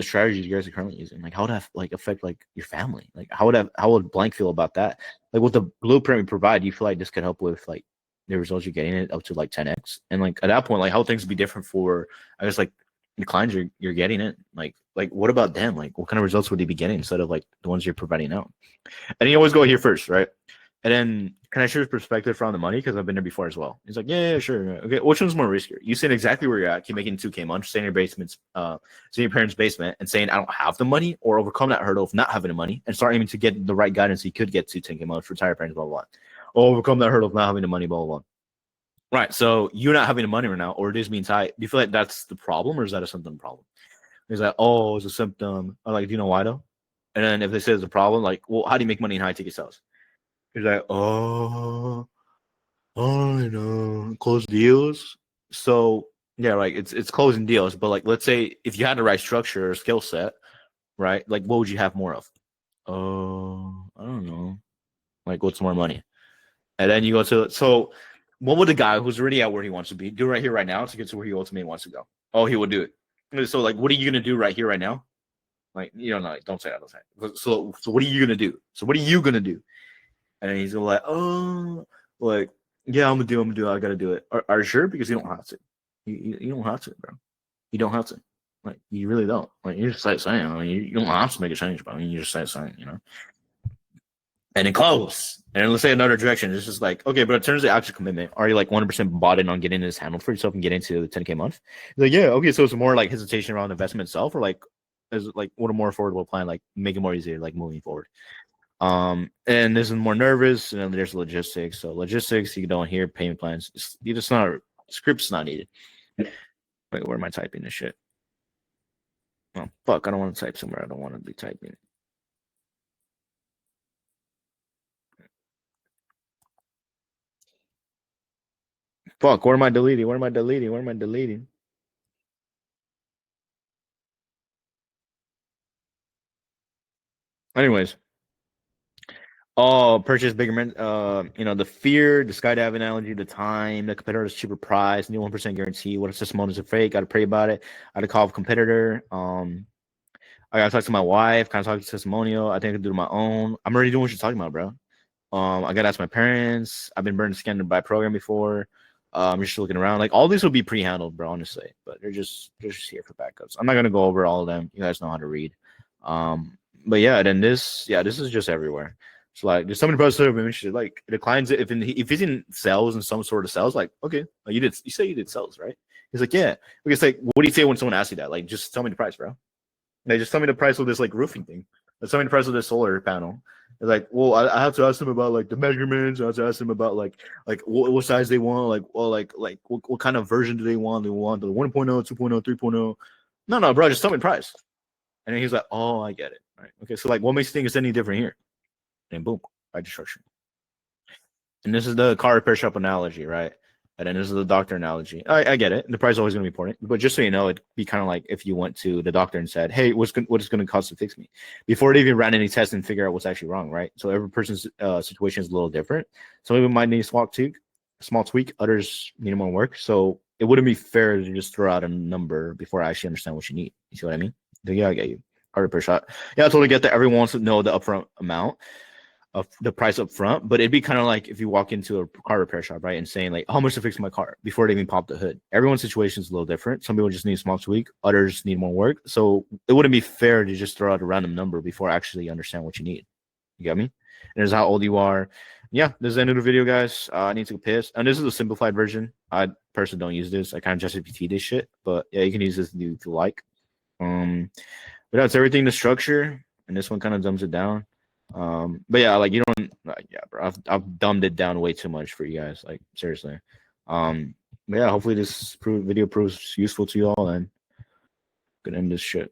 strategies you guys are currently using? Like how would that like affect like your family? Like how would blank feel about that? Like with the blueprint we provide, do you feel like this could help with like the results you're getting it up to like 10x? And like at that point, like how things would be different for I guess like the clients you're getting it? Like what about them? Like what kind of results would they be getting instead of like the ones you're providing out? And you always go here first, right? And then can I share his perspective from the money? Because I've been there before as well. He's like, yeah, sure. Okay, which one's more riskier? You saying exactly where you're at, keep making 2K months, stay in your basements, stay in your parents' basement, and saying I don't have the money, or overcome that hurdle of not having the money and start aiming to get the right guidance you could get to 10K months, retire parents, blah, blah, blah. Or overcome that hurdle of not having the money, blah, blah, blah. Right. So you're not having the money right now, or it is being tight. Do you feel like that's the problem, or is that a symptom problem? He's like, oh, it's a symptom. I'm like, do you know why though? And then if they say it's a problem, like, well, how do you make money in high ticket sales? He's like, you know, close deals. So yeah, like it's closing deals. But like, let's say if you had the right structure or skill set, right? Like, what would you have more of? Oh, I don't know. Like, what's more money? And then you go to so, what would the guy who's already at where he wants to be do right here, right now, to get to where he ultimately wants to go? Oh, he would do it. So like, what are you gonna do right here, right now? Like, you don't know. Don't say that. Don't say that. So what are you gonna do? So what are you gonna do? And then he's gonna like, oh, like, yeah, I'm gonna do it. I gotta do it. Are you sure? Because you don't have to. You don't have to, bro. You don't have to. Like, you really don't. Like, you just start saying. I mean, you don't have to make a change, bro. I mean, you just start saying, you know. And then close. And then let's say another direction. It's just like, okay, but in terms of actual commitment, are you like 100% bought in on getting this handled for yourself and getting to the 10K month? He's like, yeah, okay. So it's more like hesitation around investment itself, or like, is it like what a more affordable plan, like make it more easier, like moving forward. And this is more nervous, and then there's logistics. So logistics, you don't hear payment plans. You just not scripts not needed. Wait, where am I typing this shit? Oh fuck, I don't want to type somewhere I don't want to be typing. Fuck, what am I deleting? What am I deleting? What am I deleting? Anyways, oh, purchase bigger, you know, the fear, the skydive analogy, the time, the competitor's cheaper price, new 1% guarantee. What if testimonials are fake? Got to pray about it. I had to call a competitor. I gotta talk to my wife, kind of talk to testimonial. I think I can do it on my own. I'm already doing what you're talking about, bro. I gotta ask my parents. I've been burned scanned by program before. I'm just looking around. Like all these will be pre-handled, bro, honestly. But they're just here for backups. I'm not gonna go over all of them. You guys know how to read. But yeah, then this is just everywhere. So like, there's so many brothers that have been interested. Like the clients, if he's in sales and some sort of sales, like okay, like you say you did sales, right? He's like, yeah. Okay, it's like, what do you say when someone asks you that? Like, just tell me the price, bro. They just tell me the price of this like roofing thing. They tell me the price of this solar panel. They're like, well, I have to ask them about like the measurements. I have to ask them about like what size they want, like well, like what kind of version do they want? They want the 1.0, 2.0, 3.0. No, bro, just tell me the price. And then he's like, oh, I get it. Right. Okay, so like, what makes you think it's any different here? And boom, by destruction. And this is the car repair shop analogy, right? And then this is the doctor analogy. I get it. The price is always going to be important, but just so you know, it'd be kind of like if you went to the doctor and said, "Hey, what is going to cost to fix me?" Before they even ran any tests and figure out what's actually wrong, right? So every person's situation is a little different. Some people might need a small tweak. Others need more work. So it wouldn't be fair to just throw out a number before I actually understand what you need. You see what I mean? Yeah, I get you. Car repair shop. Yeah, I totally get that. Everyone wants to know the upfront amount of the price up front, but it'd be kind of like if you walk into a car repair shop, right, and saying like, how much to fix my car before they even pop the hood. Everyone's situation is a little different. Some people just need a small tweak, others need more work. So it wouldn't be fair to just throw out a random number before actually understand what you need. You got me? And there's how old you are, yeah, this is the end of the video, guys. I need to go piss, and this is a simplified version. I personally don't use this. I kind of just GPT this shit, but yeah, you can use this if you like. But that's everything. The structure, and this one kind of dumbs it down. But yeah, like you don't, like, yeah, bro. I've dumbed it down way too much for you guys. Like seriously. But yeah, hopefully this video proves useful to you all, and gonna end this shit.